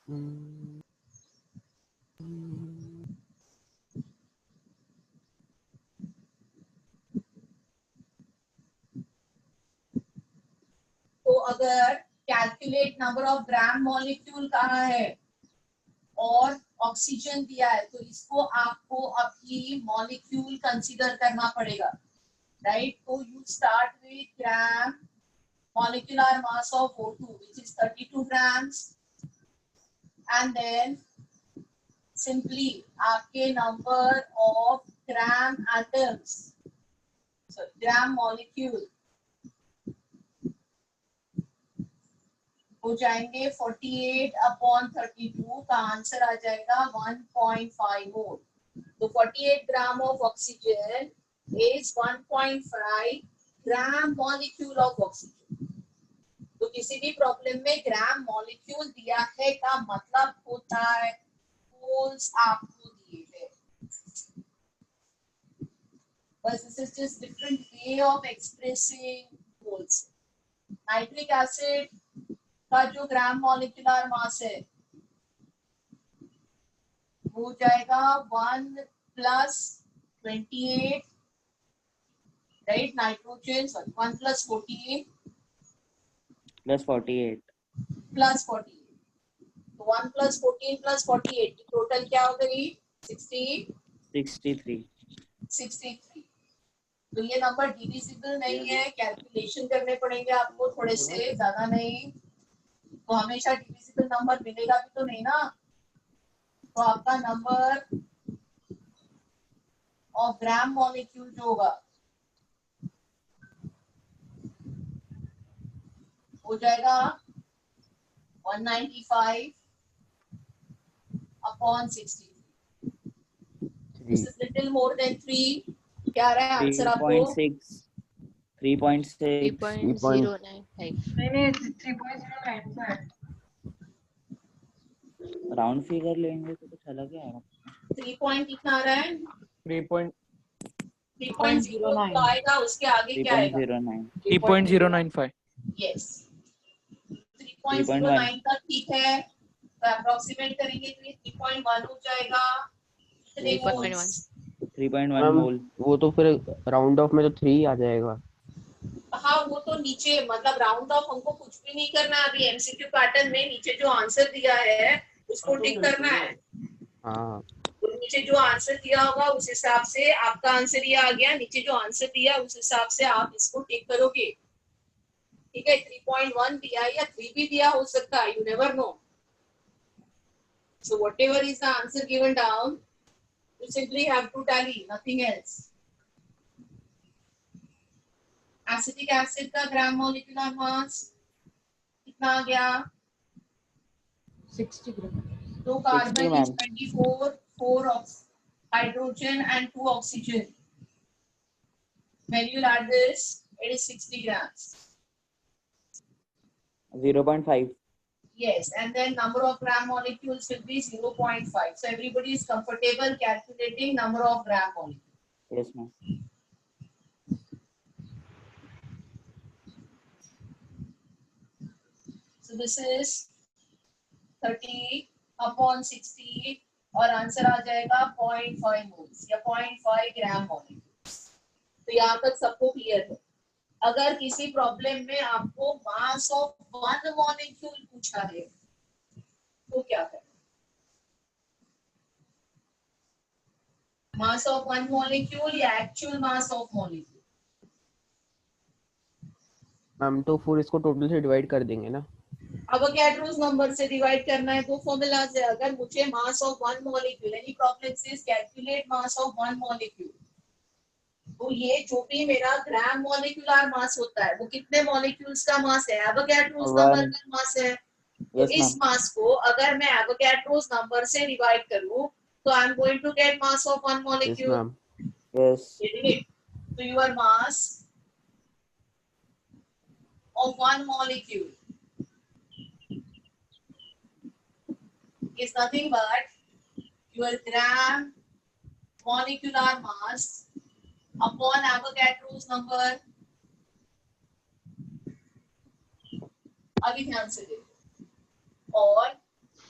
तो अगर calculate number of gram molecule कहा है और ऑक्सीजन दिया है, तो इसको आपको अपनी मॉलिक्यूल कंसीडर करना पड़ेगा, राइट? तो you start with gram molecular mass of O2, which is 32 grams, and then simply आपके number of gram atoms, so gram molecule हो जाएंगे 48/32 का आंसर आ जाएगा 1.5 मोल। तो 48 gram of oxygen is 1.5 gram molecule of oxygen. तो किसी भी प्रॉब्लम में ग्राम मॉलिक्यूल दिया है का मतलब होता है मोल्स आपको दिए हैं। बस this is just different way of expressing moles. Nitric acid का जो ग्राम मॉलिक्यूलर मास है वो जाएगा 1 + 28, राइट? नाइट्रोजन 1 + 14 प्लस 48 + 48, तो 1 + 14 + 48 की टोटल क्या हो गई? 63। 63। तो ये नंबर डिविजिबल नहीं है, कैलकुलेशन करने पड़ेंगे आपको थोड़े से, ज्यादा नहीं। तो हमेशा डिविजिबल नंबर मिलेगा भी तो नहीं ना। तो आपका नंबर ऑफ ग्राम मॉलिक्यूल जो होगा हो जाएगा 195/63। This is little more than 3. क्या आ रहा है आंसर आपको? 3.6 3.095 नहीं 3.095 राउंड फिगर लेंगे तो कुछ अलग ही आएगा। 3 पॉइंट कितना आ रहा है? 3.09 आएगा, उसके आगे क्या आएगा? 3.095 यस, 3.09 का ठीक है। तो अप्रोक्सीमेट करेंगे तो ये 3.1 हो जाएगा। 3.1 मोल। वो तो फिर राउंड ऑफ में तो 3 आ जाएगा। हाँ, वो तो नीचे मतलब राउंड ऑफ हमको कुछ भी नहीं करना है अभी। एमसीक्यू पैटर्न में नीचे जो आंसर दिया है उसको टिक करना है। हाँ, तो नीचे जो आंसर दिया होगा उस हिसाब से आपका आंसर ये आ गया। नीचे जो आंसर दिया उस हिसाब से आप इसको टिक करोगे, ठीक है? 3.1 दिया या 3 भी दिया हो सकता है, you never know. So whatever is the answer given down, you simply have to tally, nothing else. Acetic acid का ग्राम मॉलिक्यूलर मास कितना आ गया? 60 ग्राम। 2 carbon 60 is 24, 4 hydrogen and 2 oxygen. When you add this, it is 60 grams. 0.5 Yes, and then number of gram molecules will be 0.5. So everybody is comfortable calculating number of gram molecules. yes ma'am। So this is 30/60 और answer आ जाएगा 0.5 moles या 0.5 ग्राम molecules. तो यहाँ तक सबको clear है। अगर किसी प्रॉब्लम में आपको मास ऑफ 1 मॉलिक्यूल पूछा है तो क्या करें? मास ऑफ 1 मॉलिक्यूल या एक्चुअल मास ऑफ मॉलिक्यूल? हम तो फिर इसको टोटल से डिवाइड कर देंगे ना। एवोगैड्रोस नंबर से डिवाइड करना है। तो फॉर्मूलाज है, अगर मुझे मास ऑफ 1 मॉलिक्यूल, एनी प्रॉब्लम से कैलकुलेट मास ऑफ 1 मॉलिक्यूल, तो ये जो भी मेरा ग्राम मॉलिक्यूलर मास होता है वो कितने मॉलिक्यूल्स का मास है? एवोगैड्रोस नंबर का मास है। तो इस मास को अगर मैं एवोगैड्रोस नंबर से डिवाइड करूं तो I am going to get mass of 1 molecule. yes So your mass of 1 molecule is nothing but your gram molecular mass upon Avogadro's number। अभी ध्यान से देखो। और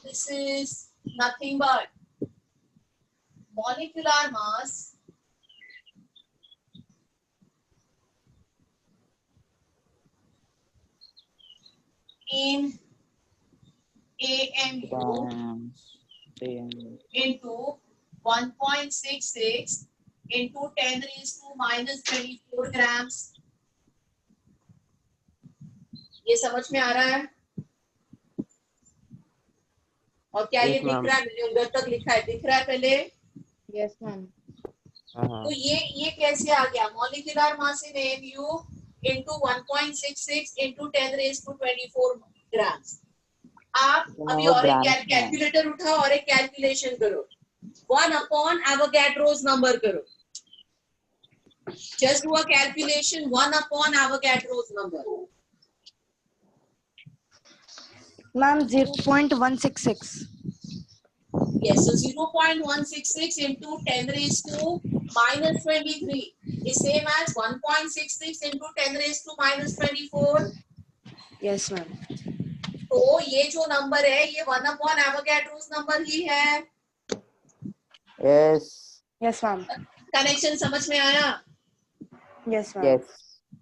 This is nothing but molecular mass in AMU Damn. into 1.66 into 10 raised to minus 24 grams. ये समझ में आ रहा है? और क्या ये Yes, दिख ma'am. रहा है? मैंने उधर तक लिखा है, दिख रहा है पहले? Yes, ma'am. तो ये कैसे आ गया? Molecular mass in MU into 1.66 into 10 raised to 24 grams. आप अभी वो और एक grams में है। कैलकुलेटर उठाओ और एक कैलकुलेशन करो. 1 upon Avogadro's number करो. Just do a calculation. 1 upon Avogadro's number. Ma'am, 0.166. Yes, so 0.166 into 10 raised to minus 23 is same as 1.66 into 10 raised to minus 24. Yes, ma'am. तो ये जो नंबर है ये 1 upon Avogadro's number ही है. Yes. Yes, ma'am. Connection समझ में आया? Yes, ma'am. Yes.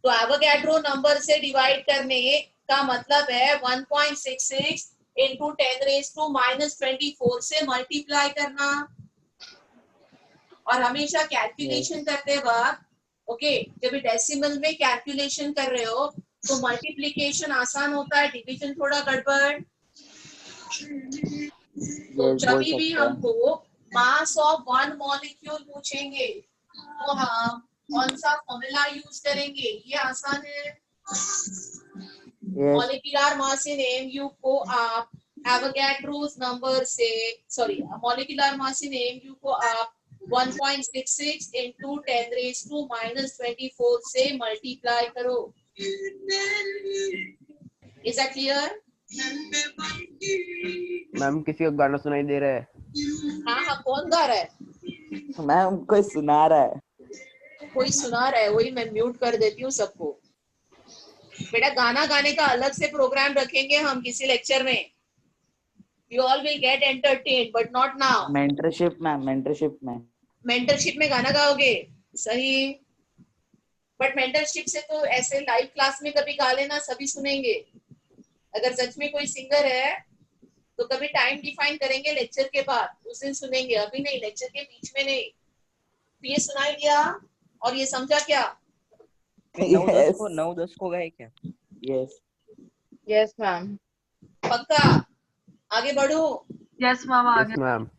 तो एवोगैड्रो नंबर से डिवाइड करने का मतलब है 1.66 into 10 raised to minus 24 से मल्टीप्लाई करना. और हमेशा कैलकुलेशन करते वक्त ओके जब डेसिमल में कैलकुलेशन कर रहे हो तो मल्टीप्लिकेशन आसान होता है, डिवीजन थोड़ा गड़बड़. तो Yes, जब बोल भी सकते हैं। हमको मास ऑफ वन मॉलिक्यूल पूछेंगे तो हम कौन सा फॉर्मूला यूज करेंगे? ये आसान है. Yes. मॉलिक्यूलर मास इन एमयू को आप एवोगैड्रोस नंबर से मॉलिक्यूलर मास इन एमयू को आप 1.66 into 10 raised to minus 24 से मल्टीप्लाई करो. Is that clear? मैम किसी को गाना सुनाई दे रहा है? हाँ, कौन गा रहा है? मैम कोई सुना रहा है. कोई सुना रहा है, वही मैं म्यूट कर देती हूँ सबको. बेटा गाना गाने का अलग से प्रोग्राम रखेंगे हम किसी लेक्चर में. You all will get entertained, but not now. Mentorship ma'am, mentorship में. मेंटरशिप में गाना गाओगे? सही. बट मेंटरशिप से तो ऐसे लाइव क्लास में कभी गा लेना, सभी सुनेंगे. अगर सच में कोई सिंगर है तो कभी टाइम डिफाइन करेंगे लेक्चर के बाद, उस दिन सुनेंगे, अभी नहीं, लेक्चर के बीच में नहीं. तो ये सुनाई दिया और ये समझा क्या? 9-10 को गए क्या? Yes. Yes, ma'am. पक्का? आगे बढ़ो. Yes, ma'am. Yes, ma'am.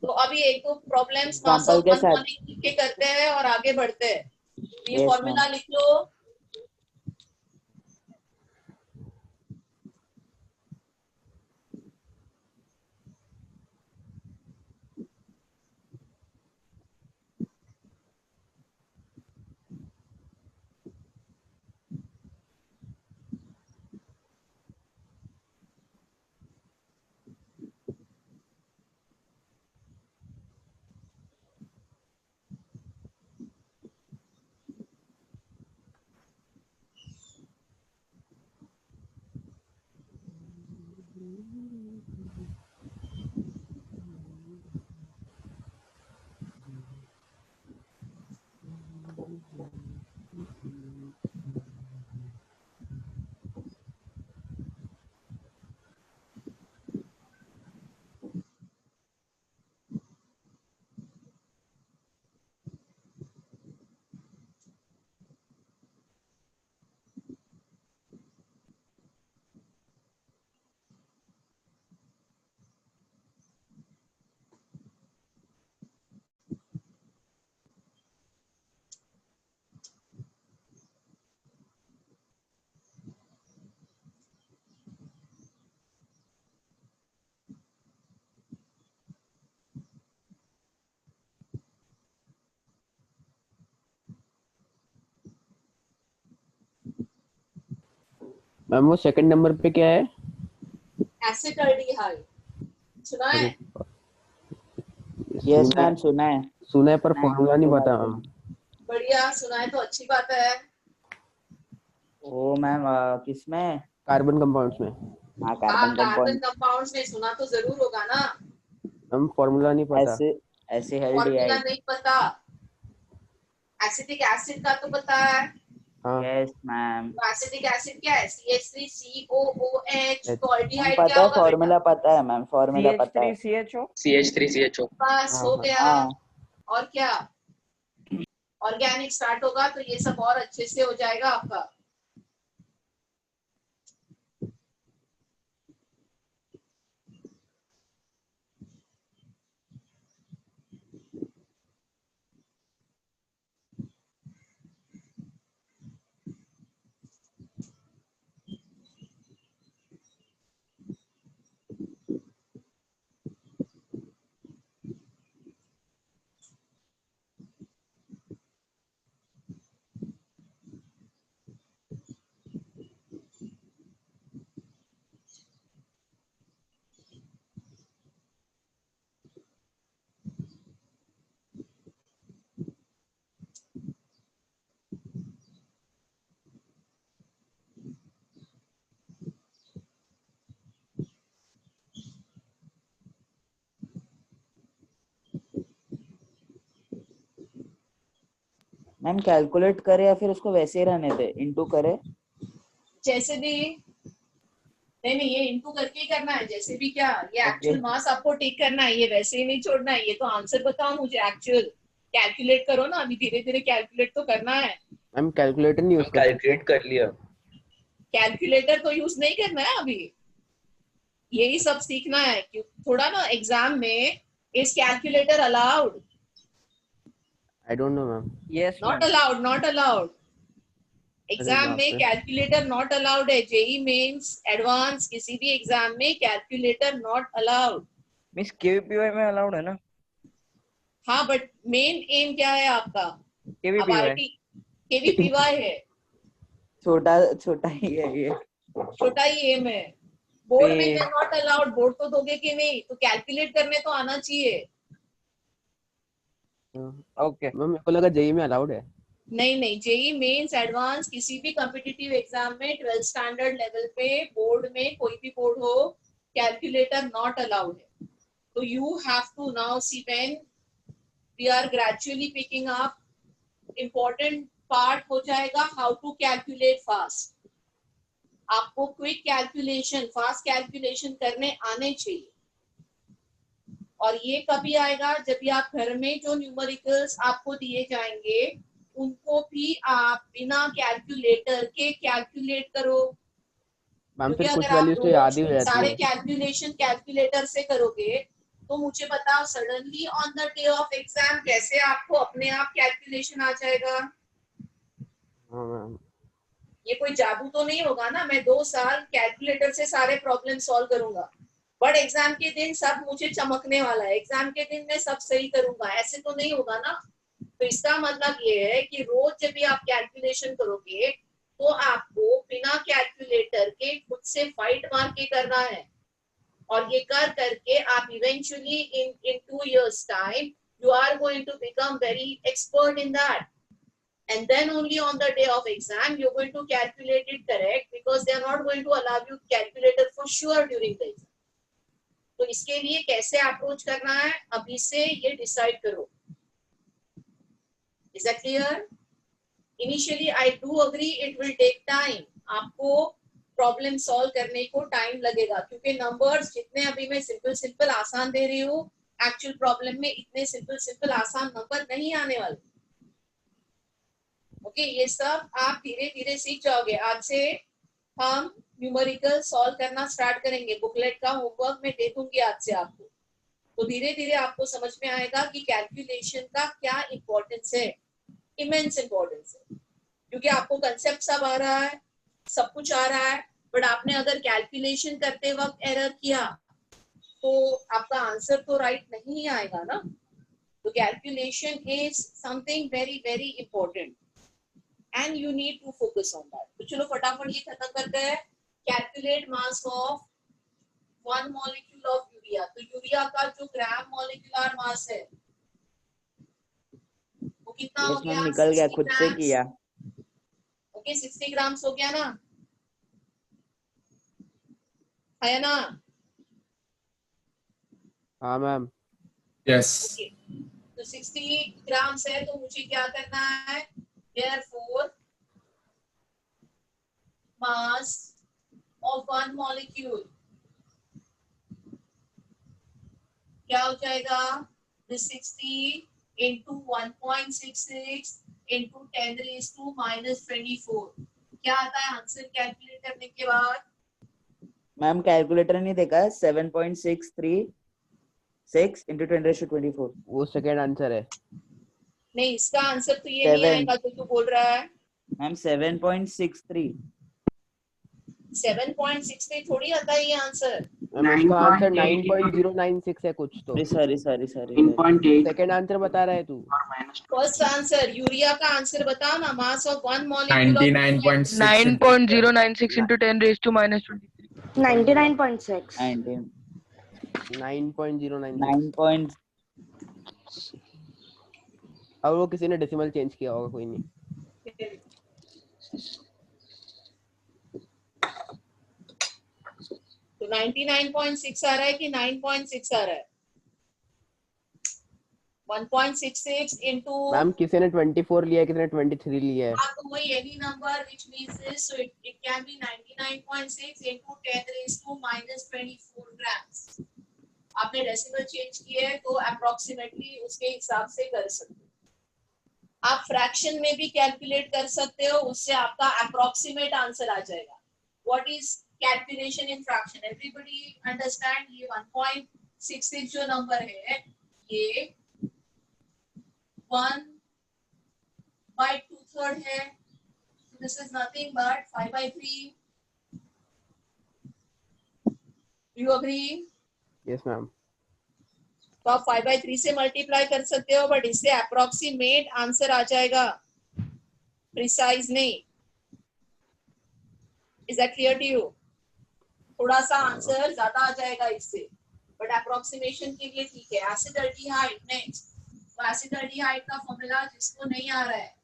तो अभी एक दो प्रॉब्लम्स Example के साथ. के करते हैं और आगे बढ़ते हैं. ये Yes, फॉर्मूला ma'am. लिख लो. मैम वो सेकंड नंबर पे क्या है? एसिटाल्डिहाइड. सुना है? Yes, सुना है, मैम सुना है. सुना है पर फॉर्मूला नहीं पता मैम. बढ़िया, सुना है तो अच्छी बात है. ओ मैम किसमें? कार्बन कंपाउंड्स में. हाँ कार्बन कार्बन कंपाउंड कंपाउंड्स में सुना तो जरूर होगा ना, मैम फॉर्मूला नहीं पता। ऐसे ऐसे फॉर्मूला हेल्डिहाइड। नहीं पता, एसिटिक एसिड का तो पता है। हाँ यस मैम। तो एसिटिक एसिड क्या है? CH3COOH। H- तो मैम ऑल्डिहाइड पता क्या है, होगा बेटा? फॉर्मूला पता है मैम, फॉर्मूला पता है। CH3CHO। CH3CHO। बस हाँ हो हाँ गया। हाँ और क्या? ऑर्गेनिक स्टार्ट होगा तो ये सब और अच्छे से हो जाएगा आपका। मैम कैलकुलेट करे या फिर उसको वैसे ही रहने दे, इनटू करे। जैसे भी नहीं, ये इनटू करके ही करना है। जैसे भी क्या, ये ओके एक्चुअल मास आपको टिक करना है, ये वैसे ही नहीं छोड़ना है। ये तो आंसर बताओ मुझे, एक्चुअल कैलकुलेट करो ना, अभी धीरे धीरे कैलकुलेट तो करना है। मैम कैलकुलेटर नहीं यूज कर सकते। कैलकुलेट कर लिया। कैलकुलेटर तो यूज नहीं करना है अभी, यही सब सीखना है। क्यों थोड़ा ना एग्जाम में, is calculator allowed? I don't know ma'am. Yes, not ma'am. Allowed, not allowed. अरे एग्जाम बाप में रे। कैलकुलेटर नॉट अलाउड है। जेई मेंस एडवांस किसी भी एग्जाम में calculator not allowed. Miss KVPY में अलाउड है ना? हाँ बट मेन एम क्या है आपका? अब KVPY। आरटी केवीपीवाई है, छोटा छोटा ही है ये। छोटा ही एम है। बोर्ड में पे नॉट अलाउड, बोर्ड तो दोगे कि नहीं? तो कैलकुलेट करने तो आना चाहिए। ओके। मैम मेरे को लगा जेई में अलाउड है। नहीं नहीं, जेई मेंस एडवांस किसी भी कॉम्पिटिटिव एग्जाम में 12th स्टैंडर्ड लेवल पे बोर्ड में, कोई भी बोर्ड हो, कैलकुलेटर नॉट अलाउड है। तो you have to now see when we are gradually picking up, important part हो जाएगा हाउ टू कैलकुलेट फास्ट। आपको क्विक कैलकुलेशन, फास्ट कैलकुलेशन करने आने चाहिए। और ये कभी आएगा जब भी आप घर में जो न्यूमेरिकल्स आपको दिए जाएंगे उनको भी आप बिना कैलकुलेटर के कैलकुलेट करो। मैम क्योंकि फिर कुछ अगर आप वैल्यूज तो याद ही हो रोज जाती सारे है। कैलकुलेशन कैलकुलेटर से करोगे तो मुझे बताओ suddenly on the day of exam कैसे आपको अपने आप कैलकुलेशन आ जाएगा? हाँ मैम। ये कोई जादू तो नहीं होगा ना, मैं 2 साल कैलकुलेटर से सारे प्रॉब्लम सॉल्व करूंगा बट एग्जाम के दिन सब मुझे चमकने वाला है, एग्जाम के दिन मैं सब सही करूंगा, ऐसे तो नहीं होगा ना। तो इसका मतलब ये है कि रोज जब भी आप कैलकुलेशन करोगे तो आपको बिना कैलकुलेटर के खुद से फाइट मार के करना है। और ये कर करके आप eventually in 2 years time you are going to become very expert in that. And then only on the day of exam you're going to calculate it correct because they are not going to allow you calculator for sure during the exam. तो इसके लिए कैसे approach करना है अभी से ये decide करो। Is that clear? Initially I do agree it will take time, आपको प्रॉब्लम सॉल्व करने को टाइम लगेगा क्योंकि नंबर्स जितने अभी मैं सिंपल सिंपल आसान दे रही हूँ एक्चुअल प्रॉब्लम में इतने सिंपल सिंपल आसान नंबर नहीं आने वाले। ओके ये सब आप धीरे धीरे सीख जाओगे। आज से हम न्यूमेरिकल सॉल्व करना स्टार्ट करेंगे, बुकलेट का होमवर्क मैं दे दूंगी आज से आपको। तो धीरे धीरे आपको समझ में आएगा कि कैलकुलेशन का क्या इंपॉर्टेंस है, इमेंस इंपॉर्टेंस है। क्योंकि आपको कंसेप्ट सब आ रहा है, सब कुछ आ रहा है, बट आपने अगर कैलकुलेशन करते वक्त एरर किया तो आपका आंसर तो राइट नहीं आएगा ना। तो calculation is something very very important and you need to focus on that. तो चलो फटाफट ये खत्म करते हैं। Calculate mass of 1 molecule of urea। तो यूरिया का जो ग्राम मोलिकुलर मास है वो कितना हो यस मैम गया? निकल गया, 60 खुद से grams। किया। ओके 60 ग्राम्स हो गया ना। है ना? हाँ मैम। Yes. Okay. तो 60 ग्राम्स है तो मुझे क्या करना है? Therefore, mass of one molecule क्या हो जाएगा? This 60 into 1.66 into 10 raised to minus 24. क्या आता है आंसर कैलकुलेट करने के बाद? मैम कैलकुलेटर नहीं देखा है 7.636 into 10⁻²⁴. वो सेकेंड आंसर है। नहीं, इसका आंसर तो ये नहीं 7. आएगा जो तू बोल रहा है। मैम 7.63. 7.63 थोड़ी आता है ये आंसर। मैम इसका आंसर 9.096 है कुछ तो। सॉरी 9.8 सेकेंड आंसर बता रहा है तू। फर्स्ट आंसर यूरिया का आंसर बताओ ना। मास of one molecule 99.6 9.096 into 10 raised to minus 23. 99.6. 9.096। अब वो किसी ने डेसिमल चेंज किया होगा, कोई नहीं। तो 99.6 आ रहा है कि 9.6 आ रहा है? 1.66 into मैम किसी ने 24 लिया है, किसी ने 23 लिया है। तो वही any number which means this, so it can be 99.6 into 10 raised to minus 24 grams. आपने डेसिमल चेंज किए है तो अप्रोक्सीमेटली उसके हिसाब से कर सकते हो। आप फ्रैक्शन में भी कैलकुलेट कर सकते हो, उससे आपका अप्रोक्सीमेट आंसर आ जाएगा। What is calculation in fraction? Everybody understand? ये 1.66 जो नंबर है ये 1/2 है, so this is nothing but 5/3. Do you agree? Yes ma'am. तो आप 5/3 से मल्टीप्लाई कर सकते हो, बट इससे अप्रोक्सीमेट आंसर आ जाएगा, प्रिसाइज नहीं। Is that clear to you? थोड़ा सा आंसर ज्यादा आ जाएगा इससे, बट अप्रोक्सीमेशन के लिए ठीक है। एसिडल्डिहाइड नेक्स्ट। तो एसिडल्डिहाइड का फॉर्मूला जिसको नहीं आ रहा है,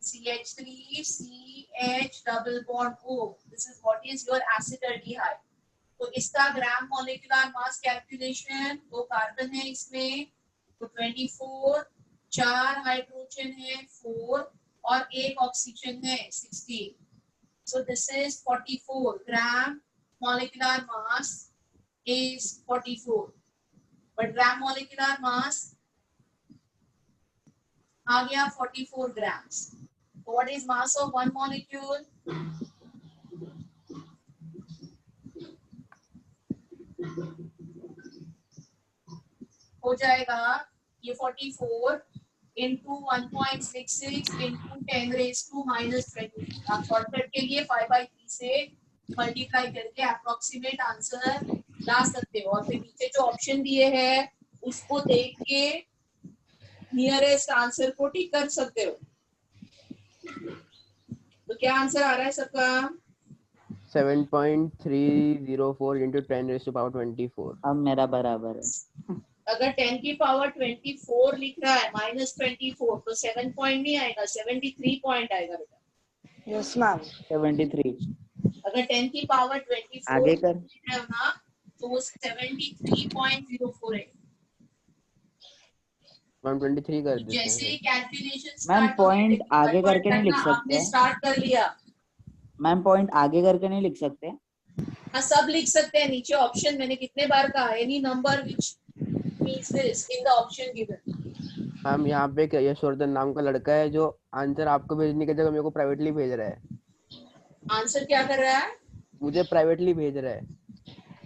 CH3CH double bond O, this is what is your acetaldehyde. तो इसका gram molecular mass calculation, 2 carbon है इसमें तो 24, 4 हाइड्रोजन है 4 और 1 ऑक्सीजन है 16। So this is 44 gram molecular mass is 44, but gram molecular mass आ गया 44 grams. So what is mass of one molecule? हो जाएगा ये 44 into 1.66 into 10 raised to minus 20। आप शॉर्टकट के लिए 5/3 से मल्टीप्लाई करके अप्रोक्सीमेट आंसर ला सकते हो, और फिर नीचे जो ऑप्शन दिए हैं उसको देख के नियरेस्ट आंसर को टिक कर सकते हो। तो क्या आंसर आ रहा है सबका? 7.304 into 10 raised to power 24। अब मेरा बराबर है। अगर 10 की पावर 24 लिख रहा है -24 तो 7 पॉइंट नहीं आएगा, 73 पॉइंट आएगा बेटा। Yes, ma'am. 73. अगर 10 की पावर 24 आगे कर। है ना तो वो 73.04 है। मैम 23 कर देते जैसे हैं। कैलकुलेशन मैम पॉइंट आगे करके नहीं लिख सकते? आपने स्टार्ट कर लिया। मैम पॉइंट आगे करके नहीं लिख सकते? हाँ सब लिख सकते हैं। नीचे ऑप्शन मैंने कितने बार कहा, any number which means this in the option given. Ma'am यहाँ पे एक यशवर्धन नाम का लड़का है जो आंसर आपको भेजने की जगह मेरे को प्राइवेटली भेज रहा है। आंसर क्या कर रहा है? मुझे प्राइवेटली भेज रहा है।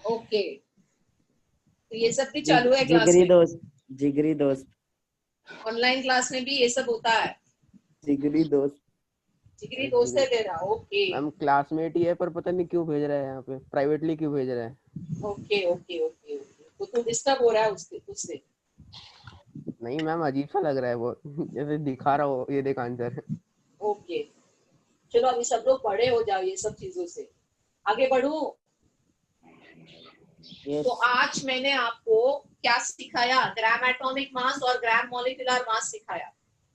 ओके, तो ये सब भी चालू है क्लास जिगरी में? दोस्त, जिगरी दोस्त, ऑनलाइन क्लास में भी ये सब होता है? जिगरी दोस्त। जिगरी दोस्त है तेरा? ओके मैम क्लासमेट ही है, पर पता नहीं क्यों भेज रहा है यहाँ पे, प्राइवेटली क्यों भेज रहा है। Okay okay okay. तो तू डिस्टर्ब हो रहा है उससे? नहीं मैम अजीब सा लग रहा है वो, जैसे दिखा रहा हो ये देख आंसर। ओके चलो अभी सब लोग बड़े हो जाओ ये सब चीजों से। आगे बढ़ूं? तो आज मैंने आपको क्या सिखाया? ग्राम एटॉमिक मास और ग्राम मॉलिक्यूलर मास सिखाया।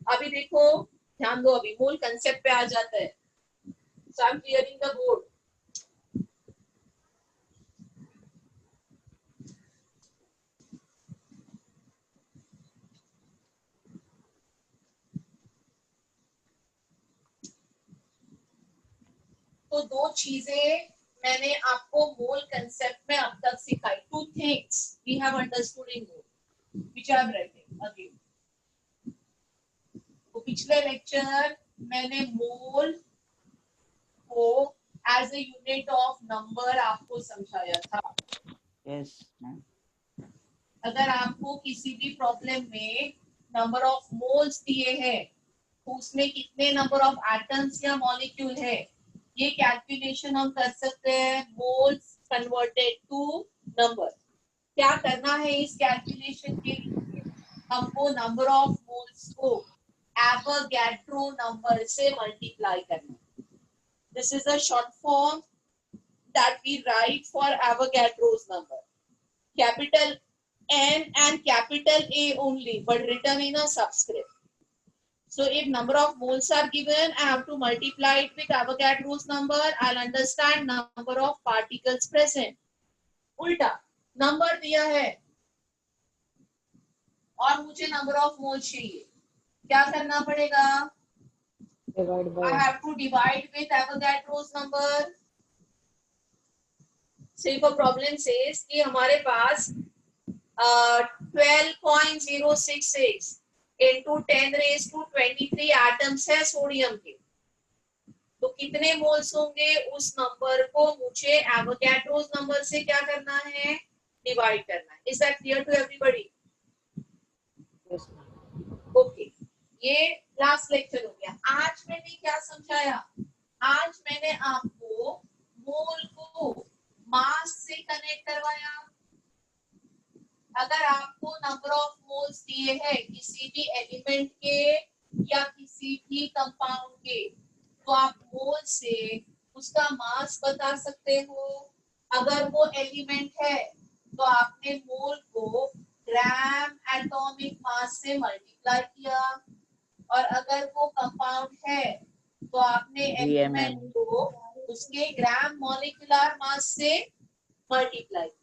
अभी देखो ध्यान दो, अभी मूल कंसेप्ट पे आ जाता है। So I am clearing the board. आपको दो चीजें मैंने आपको मोल कंसेप्ट में अब तक सिखाई. Two things we have understood in mole which I am writing again. तो पिछले लेक्चर मैंने मोल को as a unit of number आपको समझाया था. Yes ma'am. अगर आपको किसी भी प्रॉब्लम में नंबर ऑफ मोल्स दिए हैं तो उसमें कितने नंबर ऑफ एटम्स या मॉलिक्यूल है ये कैलकुलेशन हम कर सकते हैं. Moles converted to number. क्या करना है इस कैलकुलेशन के लिए? हमको नंबर ऑफ मोल्स को एवोगैड्रो नंबर से मल्टीप्लाई करना. This is a short form that we write for Avogadro's number. Capital N and capital A only, but written in a subscript. So if number of moles are given, I have to multiply it with Avogadro's number. I'll understand number of particles present. उल्टा number दिया है और मुझे number of moles चाहिए. क्या करना पड़ेगा? I have to divide with Avogadro's number. So if a problem says कि हमारे पास 12.066 into 10 raised to 23 एटम्स है सोडियम के. तो कितने मोल्स होंगे उस नंबर को मुझे एवोगैड्रोस नंबर से क्या करना है? डिवाइड करना है. Is that clear to everybody? Okay, ये लास्ट लेक्चर हो गया. आज मैंने क्या समझाया? आज मैंने आपको मोल को मास से कनेक्ट करवाया. अगर आपको नंबर ऑफ मोल्स दिए हैं किसी भी एलिमेंट के या किसी भी कंपाउंड के तो आप मोल से उसका मास बता सकते हो. अगर वो एलिमेंट है तो आपने मोल को ग्राम एटॉमिक मास से मल्टीप्लाई किया और अगर वो कंपाउंड है तो आपने एलिमेंट को उसके ग्राम मॉलिक्यूलर मास से मल्टीप्लाई किया.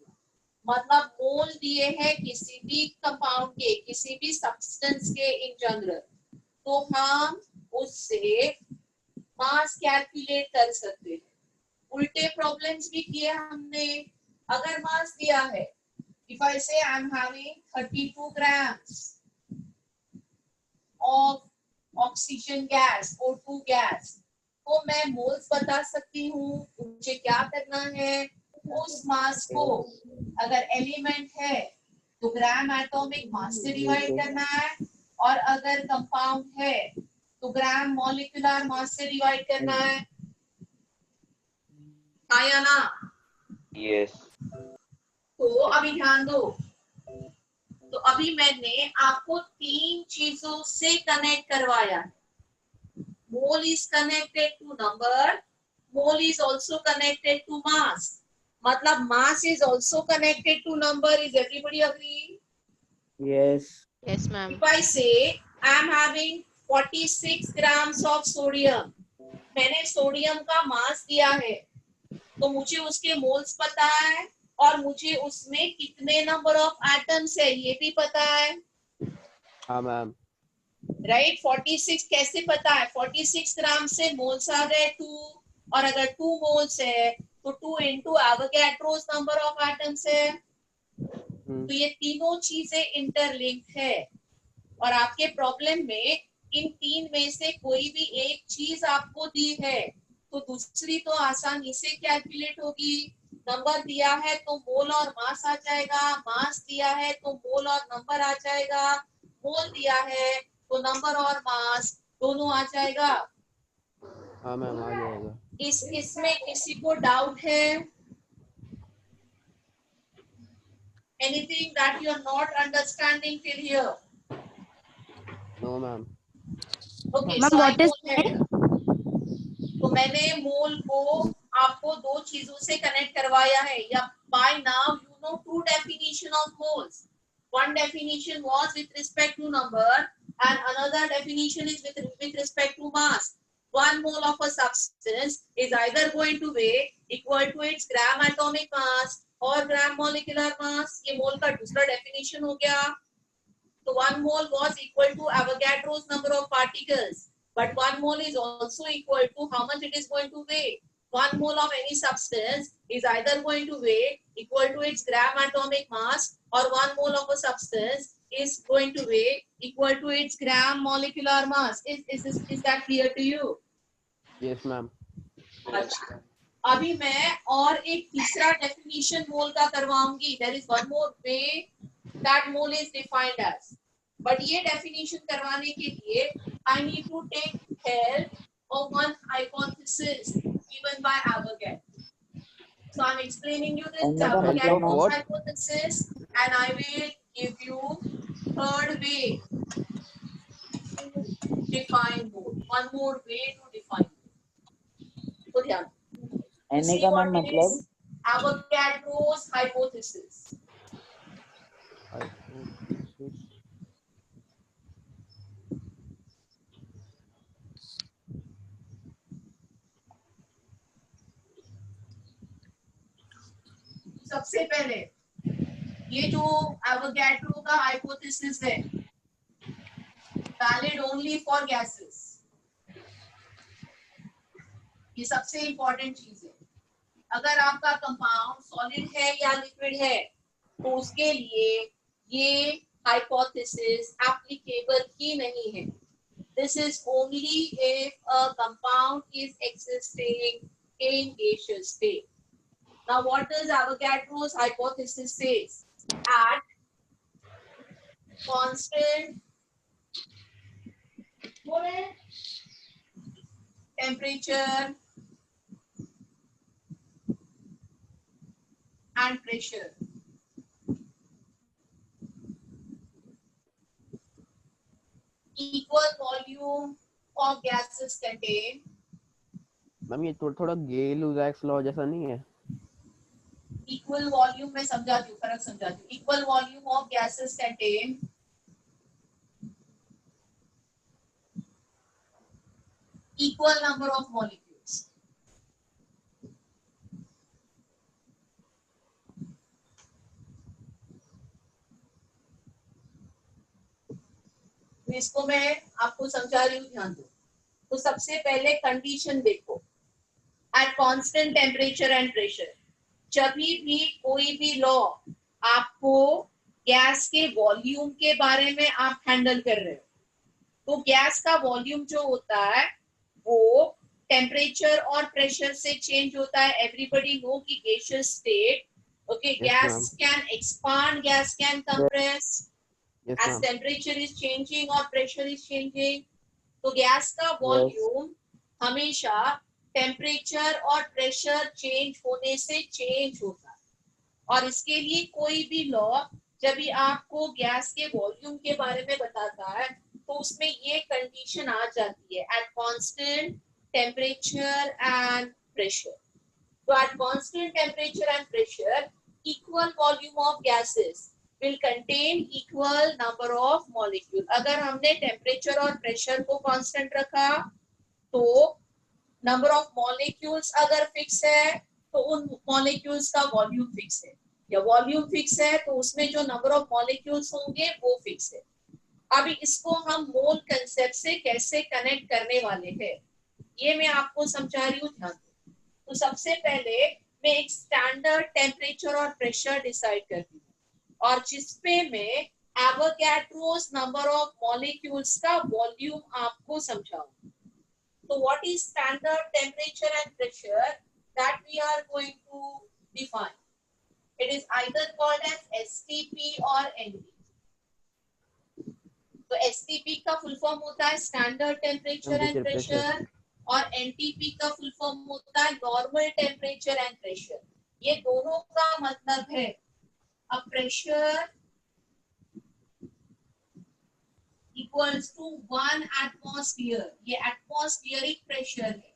मतलब मोल दिए हैं किसी भी कंपाउंड के किसी भी सब्सटेंस के इन जनरल तो हम उससे मास कैलकुलेट कर सकते हैं. उल्टे प्रॉब्लम्स भी किए हमने. अगर मास दिया है, इफ आई से I am having 32 grams of oxygen gas O2 gas तो मैं मोल्स बता सकती हूँ. मुझे क्या करना है? उस मास को अगर एलिमेंट है तो ग्राम एटॉमिक मास से डिवाइड करना है और अगर कंपाउंड है तो ग्राम मॉलिक्यूलर मास से डिवाइड करना है. आया ना? यस. तो अभी ध्यान दो. तो अभी मैंने आपको तीन चीजों से कनेक्ट करवाया. Mole is connected to number. Mole is also connected to mass. मतलब mass is also connected to number. Is everybody agree? Yes. Yes, ma'am. If I say I am having 46 grams of sodium, मैंने sodium का मास दिया है तो मुझे उसके moles पता है और मुझे उसमें कितने नंबर ऑफ एटम्स है ये भी पता है. हाँ मैम. राइट. 46 कैसे पता है? 46 ग्राम से मोल्स आ गए 2 और अगर 2 मोल्स है तो 2 into Avogadro's number of atoms है. तो ये तीनों चीजें इंटरलिंक्ड है और आपके प्रॉब्लम में इन तीन में से कोई भी एक चीज आपको दी है तो दूसरी तो आसानी से कैलकुलेट होगी. नंबर दिया है तो मोल और मास आ जाएगा. मास दिया है तो मोल और नंबर आ जाएगा. मोल दिया है तो नंबर और मास दोनों आ जाएगा. हाँ मैम आ जाएगा. इसमें किसी को डाउट है? Anything that you are not understanding till here? No ma'am. Okay, so what is it? तो मैंने मोल को आपको दो चीजों से कनेक्ट करवाया है. या by now you know two definition of moles. One definition was with respect to number and another definition is with respect to mass. 1 mole of a substance is either going to weigh equal to its gram atomic mass or gram molecular mass. ये मोल का दूसरा definition हो गया. So 1 mole was equal to Avogadro's number of particles, but 1 mole is also equal to how much it is going to weigh. 1 mole of any substance is either going to weigh equal to its gram atomic mass, or 1 mole of a substance is going to weigh equal to its gram molecular mass. Is that clear to you? Yes, ma'am. अच्छा, अभी मैं और एक तीसरा definition मोल का करवाऊंगी. There is one more way that mole is defined as. But ये definition करवाने के लिए I need to take help of one hypothesis given by Avogadro. So I'm explaining you this Avogadro's hypothesis, and I will give you third way to define mole. One more way to define mole. So ध्यान. Na का ma'am मतलब Avogadro's hypothesis. सबसे पहले ये जो Avogadro का hypothesis है, valid only for gases. ये सबसे इंपॉर्टेंट चीज है. अगर आपका कंपाउंड सॉलिड है या लिक्विड है तो उसके लिए ये हाइपोथेसिस एप्लीकेबल ही नहीं है. This is only if a compound is existing in gaseous state. Now, what does Avogadro's hypothesis says? At constant temperature and pressure, equal volume of gases contain. Ma'am ये थोड़ा गेल-लुसाक्स law जैसा नहीं है? Equal volume में समझाती हूँ, फर्क समझाती हूँ. Equal volume of gases contain equal number of molecules. इसको मैं आपको समझा रही हूँ, ध्यान दो. तो सबसे पहले कंडीशन देखो. At constant temperature and pressure, जब भी कोई भी लॉ आपको गैस के वॉल्यूम के बारे में आप हैंडल कर रहे हो, तो गैस का वॉल्यूम जो होता है वो टेम्परेचर और प्रेशर से चेंज होता है. एवरीबडी नो कि gaseous state, okay, gas can expand, gas can compress as temperature is changing or pressure is changing. तो गैस का वॉल्यूम हमेशा टेम्परेचर और प्रेशर चेंज होने से चेंज होता है. और इसके लिए कोई भी लॉ जब भी आपको गैस के वॉल्यूम के बारे में बताता है तो उसमें ये कंडीशन आ जाती है, at constant temperature and pressure. तो at constant temperature and pressure equal volume of gases will contain equal number of molecule. अगर हमने टेम्परेचर और प्रेशर को कांस्टेंट रखा तो नंबर ऑफ मॉलिक्यूल्स अगर फिक्स है तो उन मॉलिक्यूल्स का वॉल्यूम फिक्स है, या वॉल्यूम फिक्स है तो उसमें जो नंबर ऑफ मॉलिक्यूल्स होंगे वो फिक्स है. अभी इसको हम मोल कंसेप्ट से कैसे कनेक्ट करने वाले हैं ये मैं आपको समझा रही हूँ, ध्यान दो. तो सबसे पहले मैं एक स्टैंडर्ड टेम्परेचर और प्रेशर डिसाइड करती हूँ और जिसपे मैं एवोगैड्रोस नंबर ऑफ मॉलिक्यूल्स का वॉल्यूम आपको समझाऊंगी. So what is standard temperature and pressure that we are going to define? It is either called as STP or NTP. तो STP का फुल फॉर्म होता है स्टैंडर्ड टेम्परेचर एंड प्रेशर और NTP का full form होता है normal temperature and pressure. ये दोनों का मतलब है a pressure equals to 1 atmosphere. ये एटमॉस्फेरिक प्रेशर है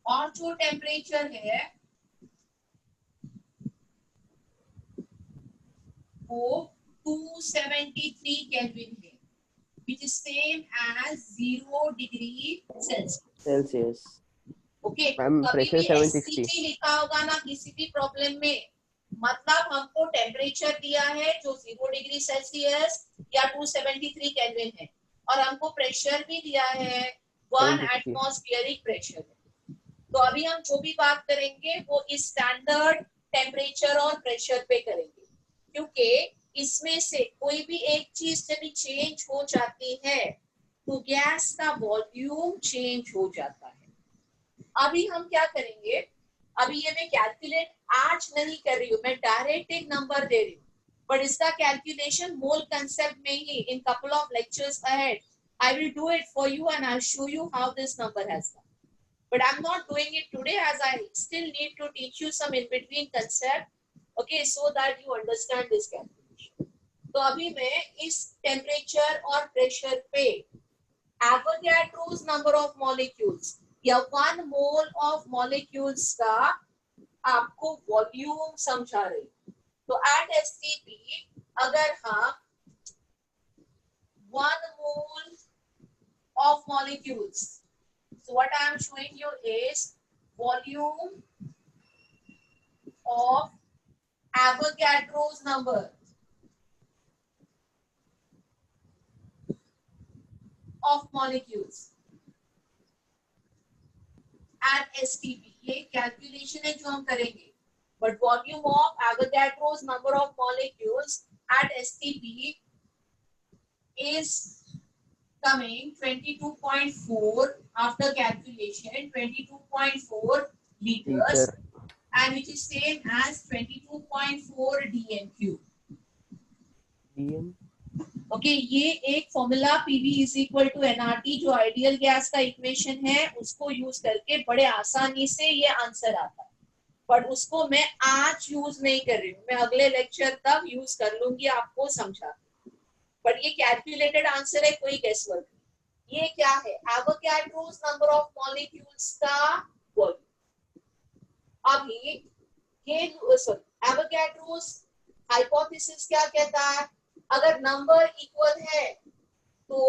और जो टेम्परेचर है वो 273 केल्विन है, which is same as 0 degree Celsius. Okay, कभी भी STP लिखा होगा ना किसी भी प्रॉब्लम में, मतलब हमको टेम्परेचर दिया है जो 0 डिग्री सेल्सियस या 273 केल्विन है और हमको प्रेशर भी दिया है 1 एटमॉस्फेरिक प्रेशर है. तो अभी हम जो भी बात करेंगे वो इस स्टैंडर्ड टेम्परेचर और प्रेशर पे करेंगे, क्योंकि इसमें से कोई भी एक चीज जब चेंज हो जाती है तो गैस का वॉल्यूम चेंज हो जाता है। अभी हम क्या करेंगे, अभी ये मैं कैलकुलेट आज नहीं कर रही हूँ, मैं डायरेक्ट एक नंबर दे रही हूँ, बट इसका कैलकुलेशन मोल कंसेप्ट में ही in couple of lectures ahead I will do it for you and I'll show you how this number has come. But I'm not doing it today as I still need to teach you some in between concept, okay, so that you understand this calculation. तो अभी मैं इस temperature और pressure पे Avogadro's number of molecules या 1 mole of molecules का आपको volume समझा रही हूँ। तो at STP अगर हम 1 mole of molecules, so what I am showing you is volume of Avogadro's number of molecules at STP. ये कैलकुलेशन है जो हम करेंगे, but volume of Avogadro's number of molecules at STP is coming 22.4 after calculation, 22.4 liters, and which is same as 22.4 dm3. Okay, ये एक formula PV is equal to nRT जो ideal gas का equation है उसको यूज करके बड़े आसानी से ये आंसर आता है, बट उसको मैं आज यूज नहीं कर रही हूँ, मैं अगले लेक्चर तक यूज कर लूंगी आपको समझा। बट ये कैलकुलेटेड आंसर है, कोई गेस वर्क नहीं। ये क्या है, एवोगैड्रोस नंबर ऑफ मॉलिक्यूल्स का वॉल्यूम। अभी ये एवोगैड्रोस हाइपोथेसिस क्या कहता है, अगर नंबर इक्वल है तो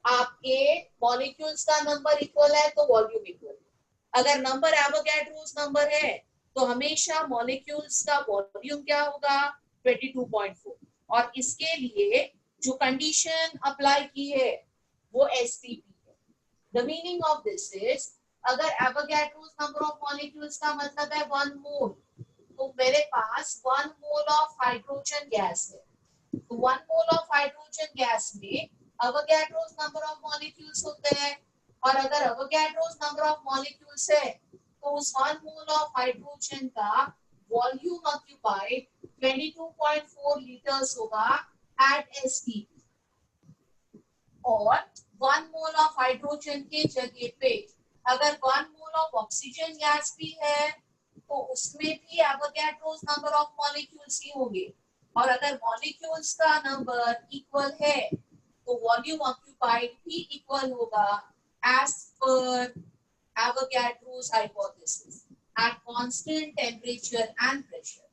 आपके मॉलिक्यूल्स का नंबर इक्वल है तो वॉल्यूम इक्वल है। अगर नंबर एवोगैड्रोस नंबर है तो हमेशा मॉलिक्यूल्स का वॉल्यूम क्या होगा, 22.4। और इसके लिए जो कंडीशन अप्लाई की है वो STP है। The meaning of this is, अगर एवोगैड्रोस नंबर ऑफ मॉलिक्यूल्स का मतलब है 1 मोल, तो मेरे पास 1 मोल ऑफ हाइड्रोजन गैस है, तो 1 मोल ऑफ हाइड्रोजन गैस में एवोगैड्रोस नंबर ऑफ मॉलिक्यूल्स होते हैं, और अगर एवोगैड्रोस नंबर ऑफ मॉलिक्यूल्स है तो उस 1 मोल ऑफ हाइड्रोजन का वॉल्यूम ऑक्यूपाइड 22.4 लीटर्स होगा एट STP। और 1 मोल ऑफ हाइड्रोजन के जगह पे अगर 1 मोल ऑफ ऑक्सीजन गैस भी है तो उसमें भी एवोगैड्रोस नंबर ऑफ मॉलिक्यूल्स ही होंगे, और अगर मॉलिक्यूल्स का नंबर इक्वल है तो वॉल्यूम ऑक्यूपाइड भी इक्वल होगा as per Avogadro's hypothesis at constant temperature and pressure.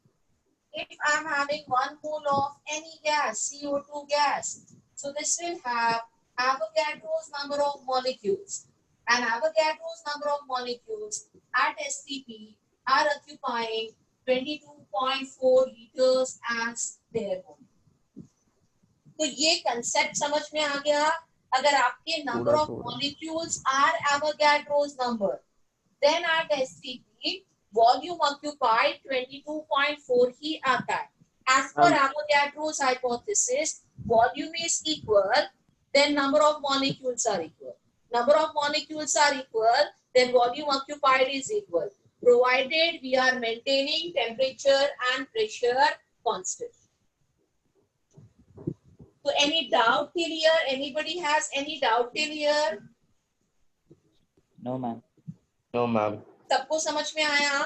If I'm having 1 mole of any gas, CO2 gas, so this will have Avogadro's number of molecules, and Avogadro's number of molecules at STP are occupying 22.4 liters as their volume. तो ये concept समझ में आ गया। अगर आपके number of molecules are Avogadro's number, then at STP volume occupied 22.4 ही आता है। As per Avogadro's hypothesis volume is equal, then number of molecules are equal. Number of molecules are equal, then volume occupied is equal, provided we are maintaining temperature and pressure constant. So any doubt till here? Anybody has any doubt till here? No ma'am. No ma'am. सबको समझ में आया?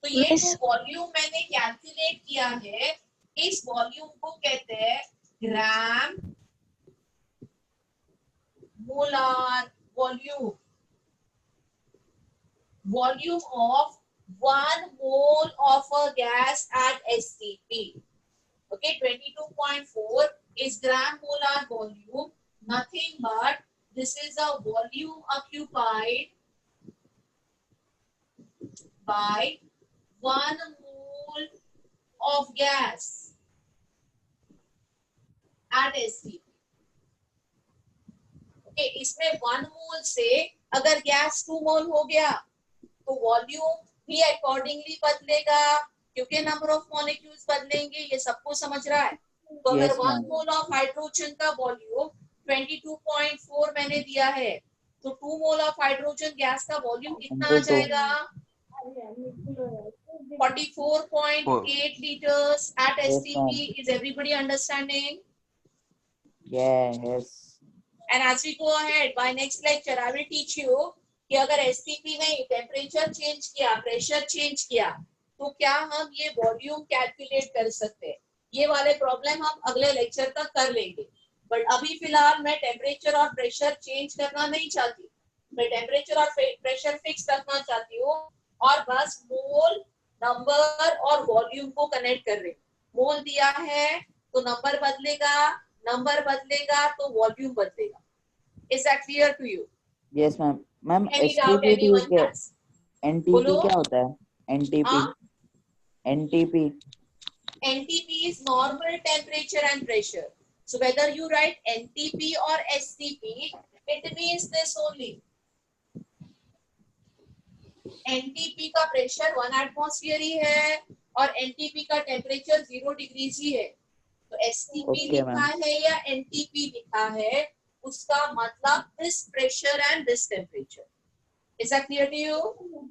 तो ये जो volume मैंने calculate किया है, इस वॉल्यूम को कहते हैं ग्राम molar volume. Volume of 1 mole of a gas at STP. Okay, 22.4 is gram molar volume, nothing but this is a volume occupied by 1 mole of gas at STP. Okay, इसमें 1 mole से अगर gas 2 मोल हो गया तो volume भी accordingly बदलेगा क्योंकि number of molecules बदलेंगे, ये सबको समझ रहा है। तो अगर Yes, 1 ma'am. Mole of hydrogen का वॉल्यूम 22.4 मैंने दिया है, तो 2 मोल ऑफ हाइड्रोजन गैस का वॉल्यूम कितना आ Into 2. जाएगा? 44.8 liters at Yes, STP. Is everybody understanding? Yes. And as we go ahead, by next lecture, I will teach you कि अगर STP में टेम्परेचर चेंज किया, प्रेशर चेंज किया, तो क्या हम ये वॉल्यूम कैलकुलेट कर सकते हैं। ये वाले प्रॉब्लम हम अगले लेक्चर तक कर लेंगे, बट अभी फिलहाल मैं टेम्परेचर और प्रेशर चेंज करना नहीं चाहती, मैं टेम्परेचर और प्रेशर फिक्स रखना चाहती हूँ और बस मोल, नंबर और वॉल्यूम को कनेक्ट कर रही हूँ। मोल दिया है तो नंबर बदलेगा, नंबर बदलेगा तो वॉल्यूम बदलेगा। Is that clear to you? Yes, ma'am. Ma'am Any doubt STP anyone ठीक है। has? NTP बोलो। क्या होता है? NTP. हाँ? NTP. NTP is normal temperature and pressure. So whether you write NTP or STP, it means this only. NTP का pressure 1 atmosphere ही है और NTP का टेम्परेचर 0 डिग्री ही है। तो STP Okay, लिखा ma'am. है या NTP लिखा है, उसका मतलब this pressure and this temperature. Is that clear to you?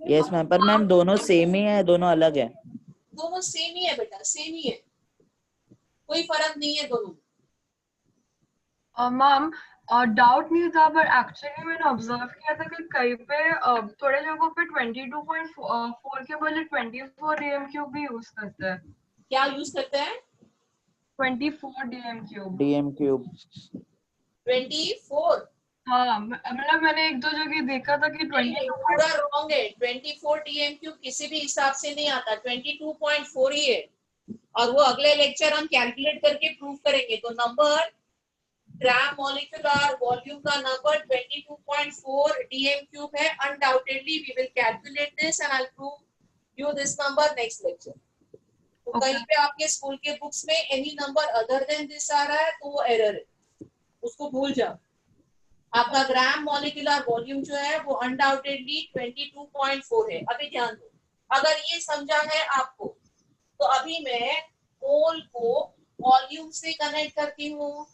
Yes, ma'am. पर मैम दोनों सेम ही है, दोनों अलग है? दोनों सेम ही है बेटा, सेम ही है, कोई फर्क नहीं है दोनों में। मैम डाउट नहीं था, पर एक्चुअली मैंने ऑब्जर्व किया था कि कहीं पे थोड़े लोगों पे 22.4 के बदले 24 डीएम क्यूब भी यूज करते हैं। क्या यूज करते हैं? 24 डीएम क्यूब। DM cube. 24? हाँ, मतलब मैंने एक दो जगह देखा था कि 22 पूरा रॉन्ग है। 24 डीएम क्यूब किसी भी हिसाब से नहीं आता, 22.4 ही है और वो अगले लेक्चर हम कैलकुलेट करके प्रूव करेंगे। तो नंबर, ग्राम मॉलिक्यूलर वॉल्यूम का नंबर 22.4 डीएम क्यूब है। Undoubtedly we will calculate this and I will prove you this number next lecture. तो कहीं पे आपके स्कूल के बुक्स में any number other than this आ रहा है तो वो एरर है, उसको भूल जाओ। आपका ग्राम मॉलिक्यूलर वॉल्यूम जो है वो अनडाउटेडली 22.4 है। अभी ध्यान दो, अगर ये समझा है आपको तो अभी मैं मोल को वॉल्यूम से कनेक्ट करती हूँ।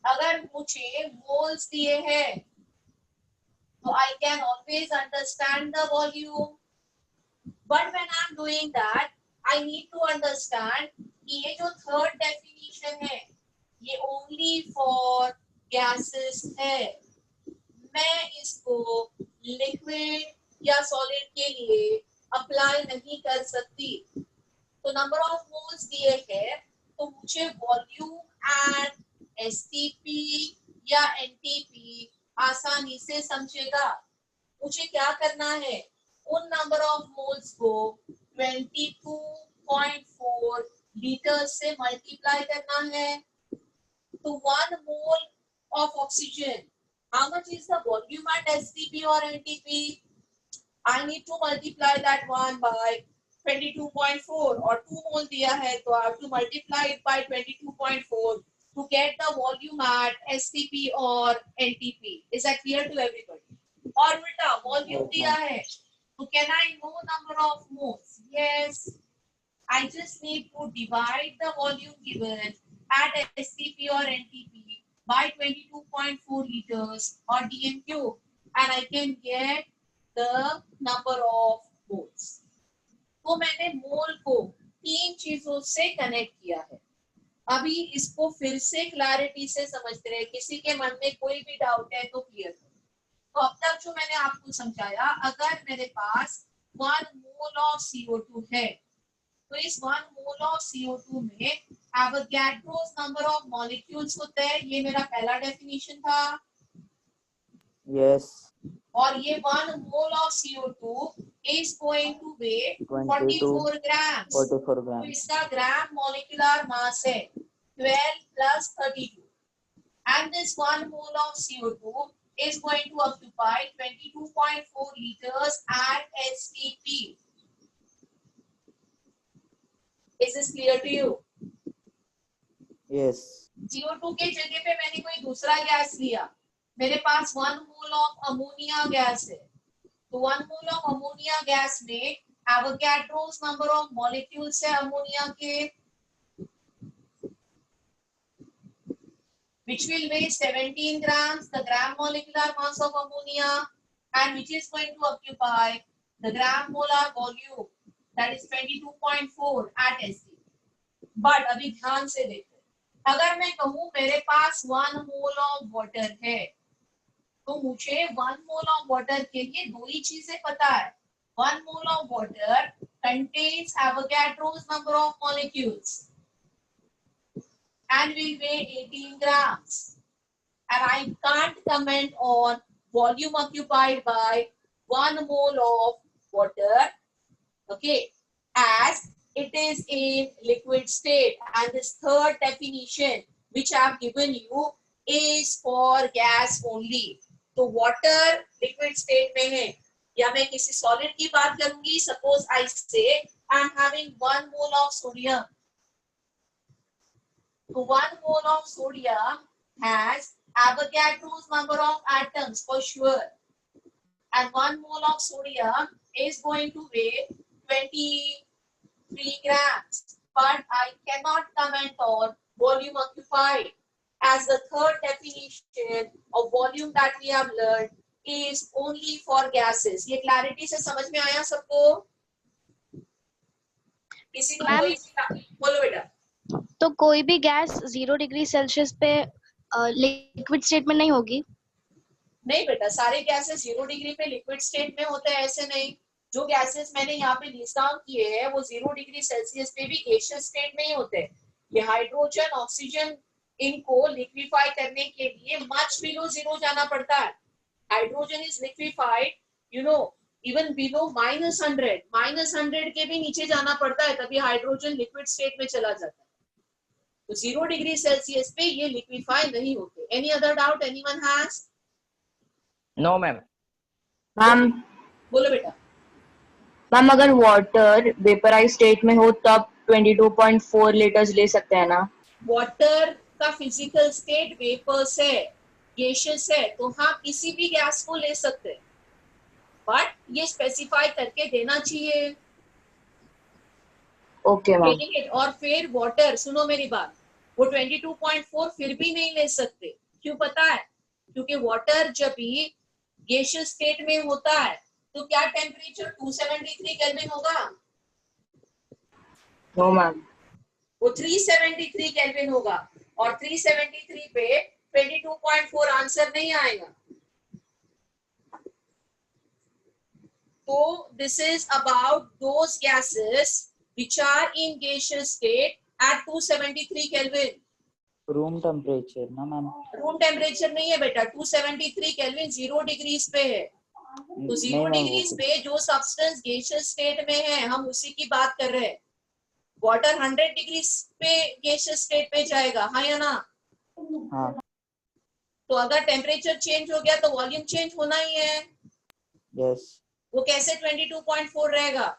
अगर मुझे मोल्स दिए हैं तो I can always understand the volume, but when I'm doing that I need to understand कि ये जो थर्ड डेफिनेशन है ये ओनली फॉर गैसेस है, मैं इसको लिक्विड या सॉलिड के लिए अप्लाई नहीं कर सकती। तो नंबर ऑफ मोल्स दिए हैं तो मुझे वॉल्यूम एंड STP या NTP आसानी से समझेगा। मुझे क्या करना है, उन नंबर ऑफ मोल्स को 22.4 लीटर से मल्टीप्लाई करना है। तो 1 mole of oxygen, how much is the volume at STP or NTP? I need to multiply that one by 22.4 और 2 मोल दिया है तो I have to multiply it by 22.4 to get the volume at STP or NTP. Is that clear to everybody? और उल्टा volume दिया है तो can I know number of moles? Yes. I just need to divide the volume given at STP or NTP by 22.4 liters or dm cube and I can get the number of moles. तो मैंने mole को 3 चीजों से connect किया है। अभी इसको फिर से क्लैरिटी से समझते रहे, किसी के मन में कोई भी डाउट है तो क्लियर करो। तो अब तक जो मैंने आपको समझाया, अगर मेरे पास 1 मोल ऑफ CO2 है तो इस 1 मोल ऑफ CO2 में एवोगैड्रोस नंबर ऑफ मॉलिक्यूल्स होते हैं। ये मेरा पहला डेफिनेशन था। Yes. और ये 1 mole of CO2 is going to weigh 44 grams. 44 तो ग्राम। इसका ग्राम मॉलिक्यूलर मास है 12 plus 32 and this 1 mole of CO2 is going to occupy 22.4 liters at STP. Is this clear to you? Yes. CO2 के जगह पे मैंने कोई दूसरा गैस लिया मेरे पास 1 मोल ऑफ अमोनिया गैस है, तो 1 मोल ऑफ अमोनिया गैस में एवोगैड्रोस नंबर ऑफ मॉलिक्यूल्स है अमोनिया के, which will weigh 17 grams, the gram molecular mass of ammonia, and which is going to occupy the gram molar volume, that is 22.4 at SC. But अभी ध्यान से देखो, अगर मैं कहूँ मेरे पास 1 मोल ऑफ वाटर है, तो मुझे 1 मोल ऑफ वाटर के लिए दो ही चीजें पता है. 1 mole of water contains Avogadro's number of molecules and will weigh 18 grams. And I can't comment on volume occupied by 1 mole of water, okay, as it is in liquid state. And this third definition which I have given you is for gas only. तो water liquid state में है, या मैं किसी solid की बात करूंगी. Suppose I say I am having 1 mole of sodium. So 1 mole of sodium has Avogadro's number of atoms for sure, and 1 mole of sodium is going to weigh 23 grams. But I cannot comment on volume occupied, as the third definition of volume that we have learned is only for gases. ये clarity से समझ में आया सबको? किसी को कोई बोलो बेटा. तो कोई भी गैस 0 डिग्री सेल्सियस पे लिक्विड स्टेट में नहीं होगी? नहीं बेटा, सारे गैसेस 0 डिग्री पे लिक्विड स्टेट में होते हैं ऐसे नहीं. जो गैसेस मैंने यहाँ पे लिस्ट डाउन किए हैं वो 0 डिग्री सेल्सियस पे भी गैसियस स्टेट में ही होते हैं. ये हाइड्रोजन, ऑक्सीजन, इनको लिक्विफाई करने के लिए मच बिलो 0 जाना पड़ता है. Hydrogen is liquefied, you know, even below -100, -100 के भी नीचे जाना पड़ता है, तभी हाइड्रोजन लिक्विड स्टेट में चला जाता है. तो 0 डिग्री सेल्सियस पे ये लिक्विफाई नहीं होते. Any other doubt anyone has? No ma'am. Ma'am बोलो बेटा. मैम अगर वाटर वेपराइज स्टेट में हो तब 22.4 लीटर्स ले सकते हैं ना? वाटर का फिजिकल स्टेट वेपर्स है, गैसियस है, तो हाँ किसी भी गैस को ले सकते हैं, बट ये स्पेसिफाई करके देना चाहिए. Okay ma'am. और फिर वाटर, सुनो मेरी बात, वो 22.4 फिर भी नहीं ले सकते. क्यों पता है? क्योंकि वाटर जब भी गैसियस स्टेट में होता है तो क्या टेम्परेचर 273 केल्विन होगा? No ma'am. वो 373 केल्विन होगा, और 373 पे 22.4 आंसर नहीं आएगा. तो this is about those gases which are in gaseous state at 273 Kelvin. Room temperature ना मैम? रूम टेम्परेचर नहीं है बेटा, 273 केल्विन 0 डिग्रीज पे है. तो 0 डिग्रीज पे जो सब्सटेंस गैसियस स्टेट में है हम उसी की बात कर रहे हैं. वाटर 100 डिग्रीज पे गैसियस स्टेट पे जाएगा, हाँ या ना? हाँ. तो अगर टेम्परेचर चेंज हो गया तो वॉल्यूम चेंज होना ही है. यस. वो कैसे 22.4 रहेगा?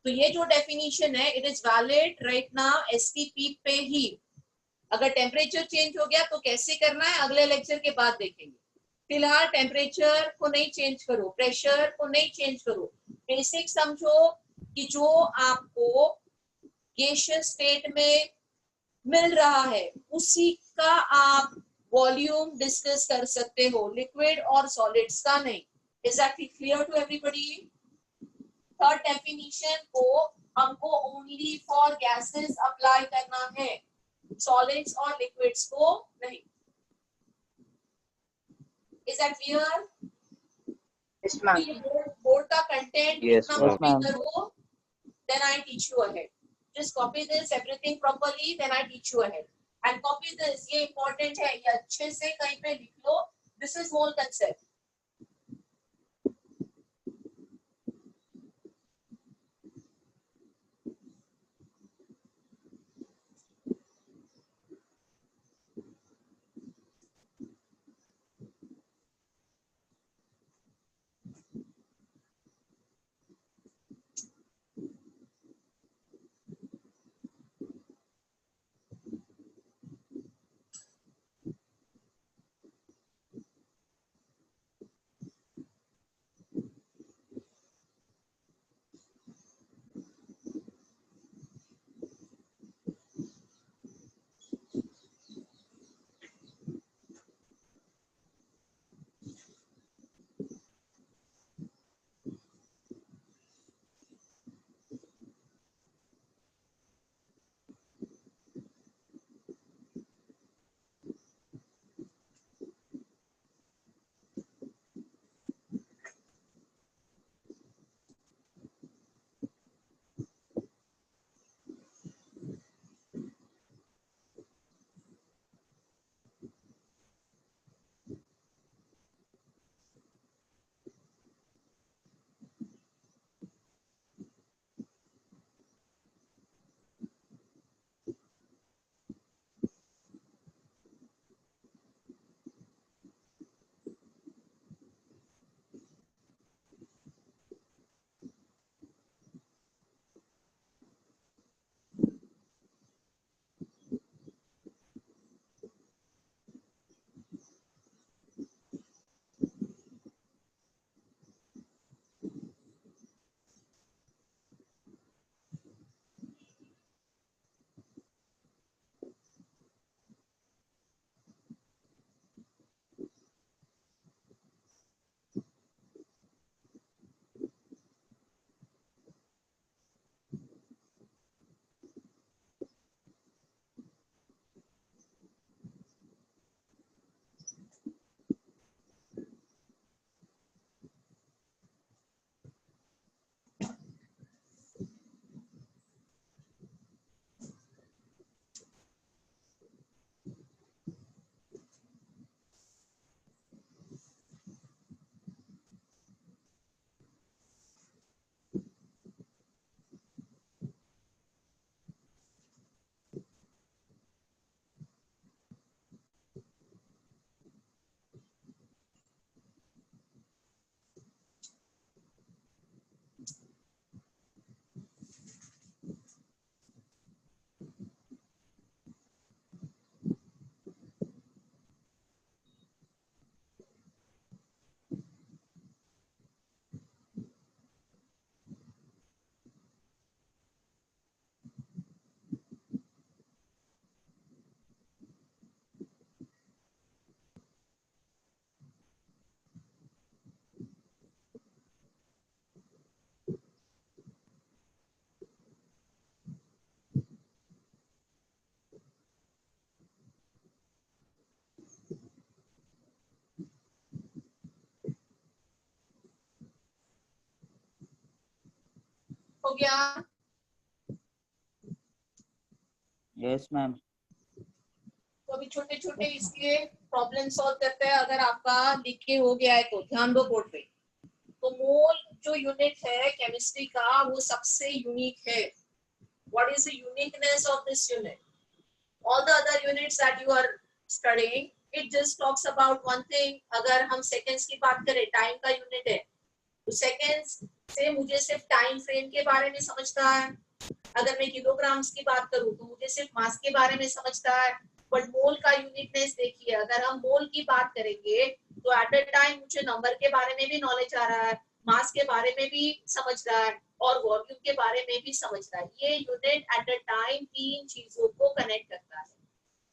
तो ये जो डेफिनेशन है it is valid right now STP पे ही. अगर टेम्परेचर चेंज हो गया तो कैसे करना है अगले लेक्चर के बाद देखेंगे. फिलहाल टेम्परेचर को नहीं चेंज करो, प्रेशर को नहीं चेंज करो. बेसिक समझो कि जो आपको गैसियस स्टेट में मिल रहा है उसी का आप वॉल्यूम डिस्कस कर सकते हो, लिक्विड और सॉलिड्स का नहीं. Is that clear to everybody? Third definition को हमको ओनली फॉर गैसेस अप्लाई करना है, सॉलिड्स और लिक्विड्स को नहीं. Is that clear? Yes ma'am. Board का कंटेंट Yes, कितना ma'am. कॉपी करो, then I teach you ahead. Just copy this everything properly, then I teach you ahead. And copy this, ये important है, ये अच्छे से कहीं पे लिख लो. This is whole concept. हो गया? Yes ma'am. तो अभी छोटे छोटे इसलिए प्रॉब्लम सॉल्व करते हैं। अगर आपका लिख के हो गया है तो ध्यान दो बोर्ड पे। तो मोल जो यूनिट है केमिस्ट्री का वो सबसे यूनिक है। What is the uniqueness of this unit? All the other units that you are studying it just talks about one thing. अगर हम सेकेंड्स की बात करें, टाइम का यूनिट है, तो सेकेंड्स से मुझे सिर्फ टाइम फ्रेम के बारे में समझता है। अगर मैं किलोग्राम्स की बात करूं तो मुझे सिर्फ मास के बारे में समझता है। बट मोल का यूनिकनेस देखिए, अगर हम मोल की बात करेंगे तो एट अ टाइम मुझे नंबर के बारे में भी नॉलेज आ रहा है, मास के बारे में भी समझ रहा है और वॉल्यूम के बारे में भी समझ रहा है। ये यूनिट एट अ टाइम तीन चीजों को कनेक्ट करता है।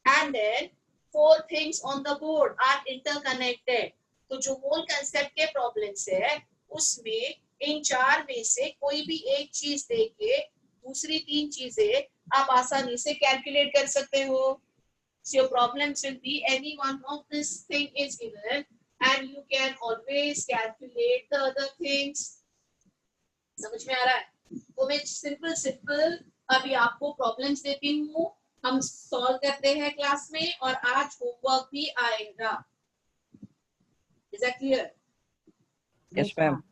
And then four things on the board are interconnected. तो जो मोल कंसेप्ट के प्रॉब्लम्स है उसमें इन चार में से कोई भी एक चीज देके दूसरी तीन चीजें आप आसानी से कैलकुलेट कर सकते हो। So your problems will be any one of this thing is given and you can always calculate the other things. समझ में आ रहा है? तो मैं सिंपल अभी आपको प्रॉब्लम्स देती हूँ, हम सॉल्व करते हैं क्लास में और आज होमवर्क भी आएगा। Is that clear? Yes, ma'am.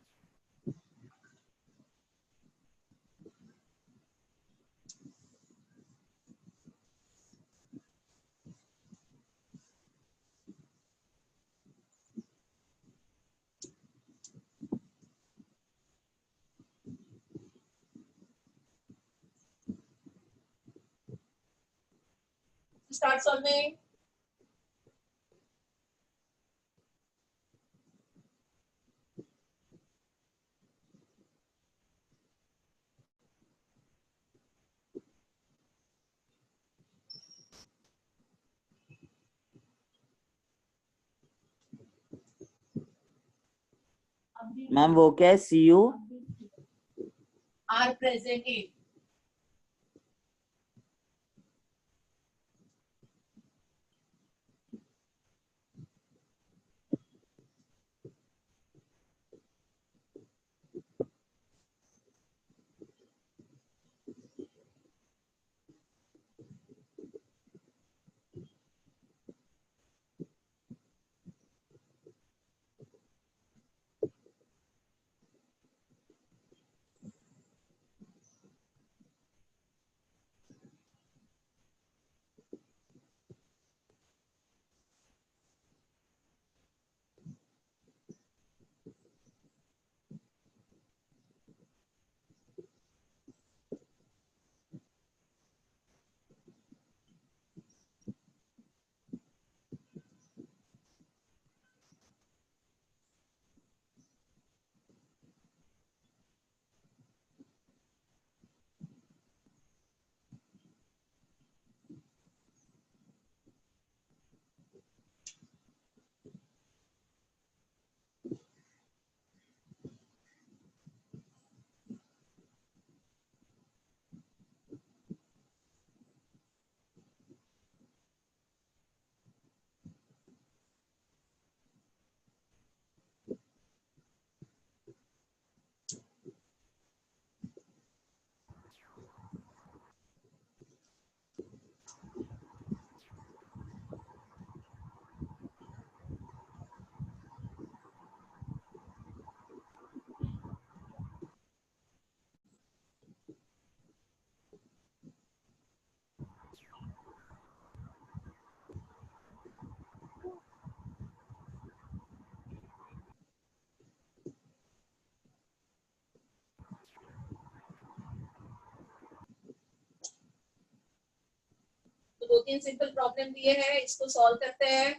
Start solving. Ma'am वो क्या है? सी यू आर प्रेजेंट इन। तो दो तीन सिंपल प्रॉब्लम दिए हैं, इसको सॉल्व करते हैं।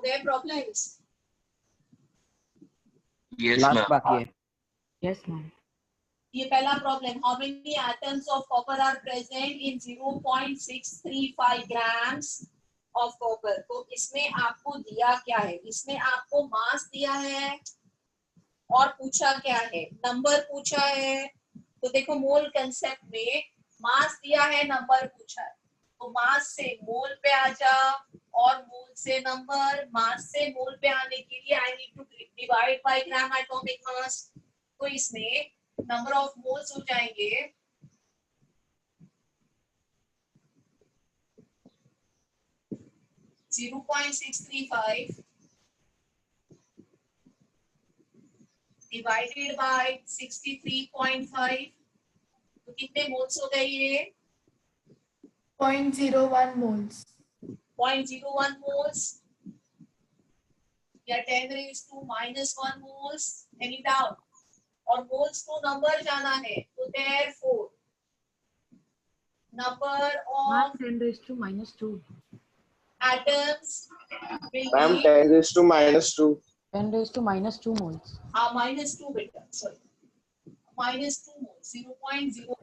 गए प्रॉब्लम्स? Yes, last ma'am. बाकी है. Yes, ma'am. ये पहला problem, how many atoms of copper are present in 0.635 grams of copper. तो इसमें आपको दिया क्या है? इसमें आपको मास दिया है और पूछा क्या है? नंबर पूछा है. तो देखो मोल कंसेप्ट में मास दिया है, नंबर पूछा है. तो मास से मोल पे आ जा और मोल से नंबर. मास से मोल पे आने के लिए I need to divide by gram atomic mass. तो इसमें नंबर ऑफ मोल्स हो जाएंगे 0.635 डिवाइडेड बाय 63.5. तो कितने मोल्स हो गए ये? 0.01 moles. 0.01 moles या 10⁻⁻1 moles. Any doubt? और moles को नंबर जाना है, तो therefore number of 10⁻². atoms will Ma'am, be 10⁻². 10⁻² moles. -2 बेटा, sorry, -2 moles, 0.0.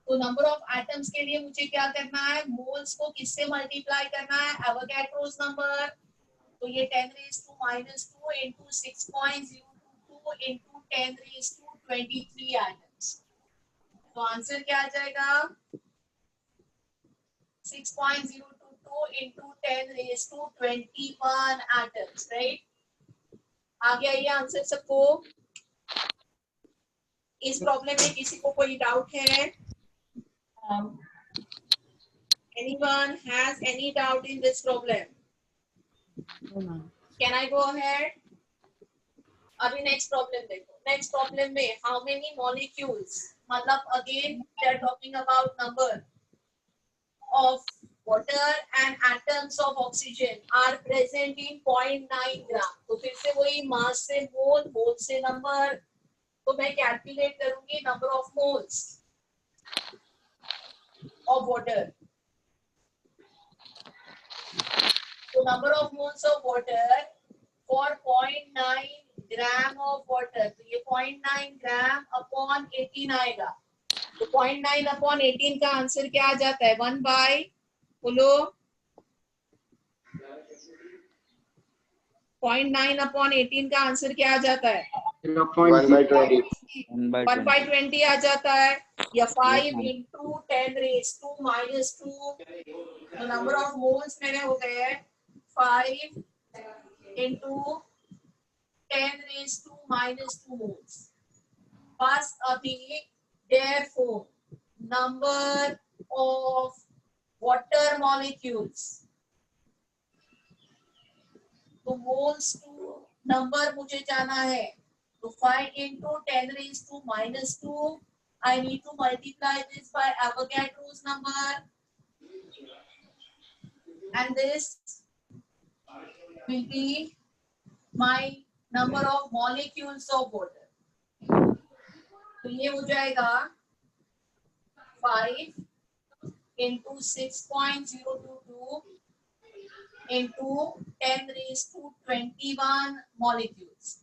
तो नंबर ऑफ एटम्स के लिए मुझे क्या करना है? मोल्स को किससे मल्टीप्लाई करना है? Avogadro's number. तो ये 10⁻² into 6.022 into 10⁻23 एटम्स. तो आंसर क्या आ जाएगा? 6.022 into 10⁻21 एटम्स, राइट? आ गया ये आंसर सबको? इस प्रॉब्लम में किसी को कोई डाउट है? Anyone has any doubt in this problem? No, ma'am. Can I go ahead? अभी next problem देखो. Next problem में how many molecules? मतलब again they are talking about number of water and atoms of oxygen are present in 0.9 gram. तो फिर से वही mass से मोल, मोल से नंबर. तो मैं कैलकुलेट करूंगी number of moles of water. So number of moles of water for 0.9 gram of water. तो ये 0.9 gram upon 18 आएगा. तो 0.9 upon 18 का आंसर क्या आ जाता है? 1 by, बोलो, 0.9 upon 18 का आंसर क्या आ जाता है? 1/20. 1/20 आ जाता है. या 5 into 10⁻². तो नंबर ऑफ मोल्स मेरे हो गए 5 into 10⁻² moles. बस अभी therefore number of water molecules. तो moles to number मुझे जाना है. तो 5 into 10⁻². I need to multiply this by Avogadro's number, and this will be my number of molecules of water. तो ये हो जाएगा 5 into 6.022 into 10⁻21 molecules.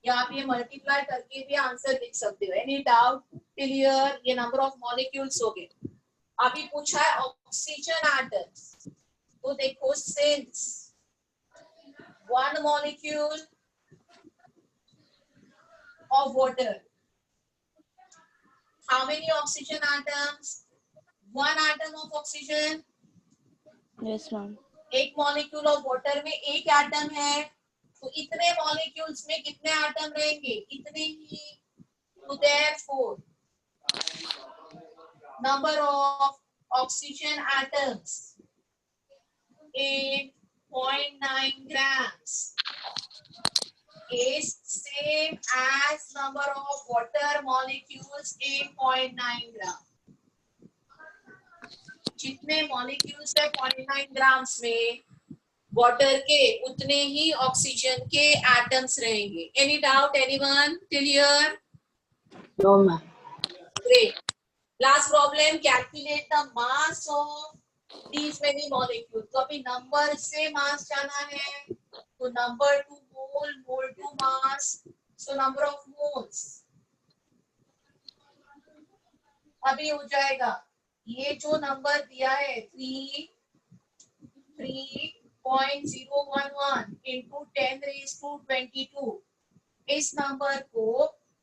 या आप ये मल्टीप्लाई करके भी आंसर लिख सकते हो. Any doubt? क्लियर? ये नंबर ऑफ मॉलिक्यूल्स हो गए. अभी पूछा है ऑक्सीजन एटम्स. तो देखो since 1 molecule of water, how many oxygen atoms? 1 atom of oxygen. Yes, ma'am. एक मॉलिक्यूल ऑफ वाटर में एक एटम है. तो इतने मॉलिक्यूल्स में कितने एटम रहेंगे? इतने ही. तो therefore number of oxygen atoms in 0.9 grams is same as number of water molecules in 0.9 gram. जितने मॉलिक्यूल्स है 0.9 ग्राम्स में वाटर के, उतने ही ऑक्सीजन के एटम्स रहेंगे. Any doubt? Anyone? Clear? No, ma'am. Great. Last problem, calculate the mass of these many molecules. तो अभी number से मास जाना है, तो number to mole, mole to mass, so number of moles अभी हो जाएगा। ये जो नंबर दिया है 3.011 into 10⁻²², इस नंबर को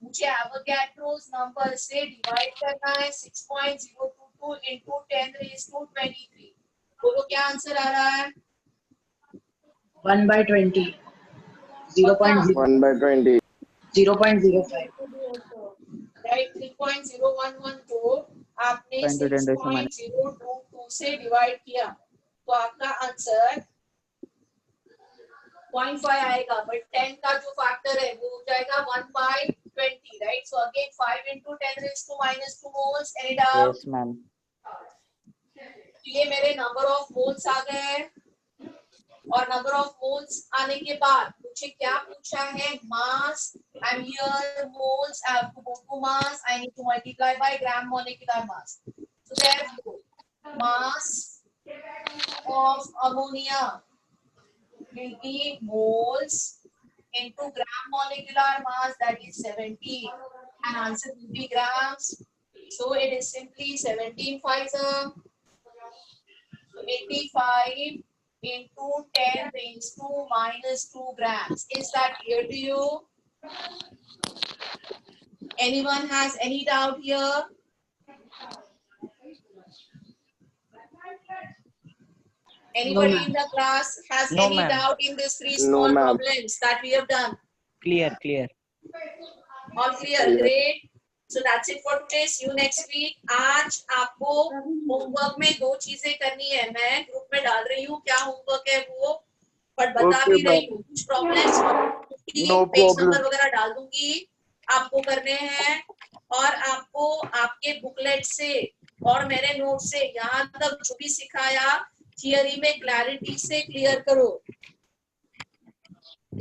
मुझे एवोगैड्रोस नंबर से डिवाइड करना है 6.022 into 10⁻²23। बोलो क्या आंसर आ रहा है? 1/20, 0.0, 1/20. 0.05. राइट, 3.011 को आपने 6.022 से डिवाइड किया तो आपका आंसर 0.5 आएगा, बट 10 का जो फैक्टर है वो हो जाएगा 1/20, right? So again 5 into 10⁻² moles, any doubt? Yes ma'am. ये मेरे नंबर ऑफ मोल्स आ गए, और नंबर ऑफ मोल्स आने के बाद मुझे क्या पूछा है? Mass. I am here moles, I have to go to mass, I need to multiply by gram molecular mass. So therefore mass of ammonia will be moles into gram molecular mass, that is 17, and answer will be grams. So it is simply 17 5s, so 85 into 10⁻² grams. Is that clear to you? Anyone has any doubt here? Anybody in the class has No, any ma'am. doubt in these three No, small ma'am. problems that we have done? Clear. All clear? Great. So that's it for today. See you next week. आज आपको homework में 2 चीजें करनी है, मैं group में डाल रही हूँ क्या होमवर्क है वो, बट बता Okay, भी रही ma'am. हूँ। कुछ problems No page problem. Number वगैरह डाल दूंगी, आपको करने हैं, और आपको आपके बुकलेट से और मेरे नोट से यहाँ तक जो भी सिखाया थियरी में क्लैरिटी से क्लियर करो।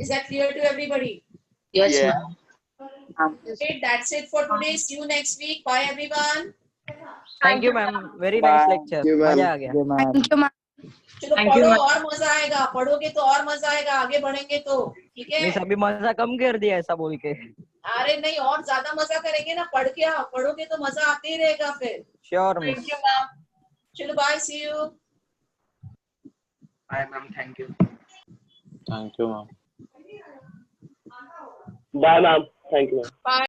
Is that clear to everybody? Yes, Yeah. ma'am. Okay, that's it for today. See you next week. Bye everyone. Thank you, ma'am. Very Bye. nice lecture. Thank you, ma'am. मजा आ गया. Thank you, ma'am. चलो Thank you, पढ़ो, ma'am. और मजा आएगा, पढ़ोगे तो और मजा आएगा, आगे बढ़ेंगे तो, ठीक है? मिस अभी मजा कम कर दिया ऐसा बोल के. अरे नहीं, और ज्यादा मजा करेंगे ना, पढ़ के आओ, पढ़ोगे तो मजा आते ही रहेगा फिर। Sure, miss. Thank you, ma'am. चलो bye, see you. Bye, ma'am. Thank you. Thank you, ma'am. Bye, ma'am. Thank you, ma'am. Bye.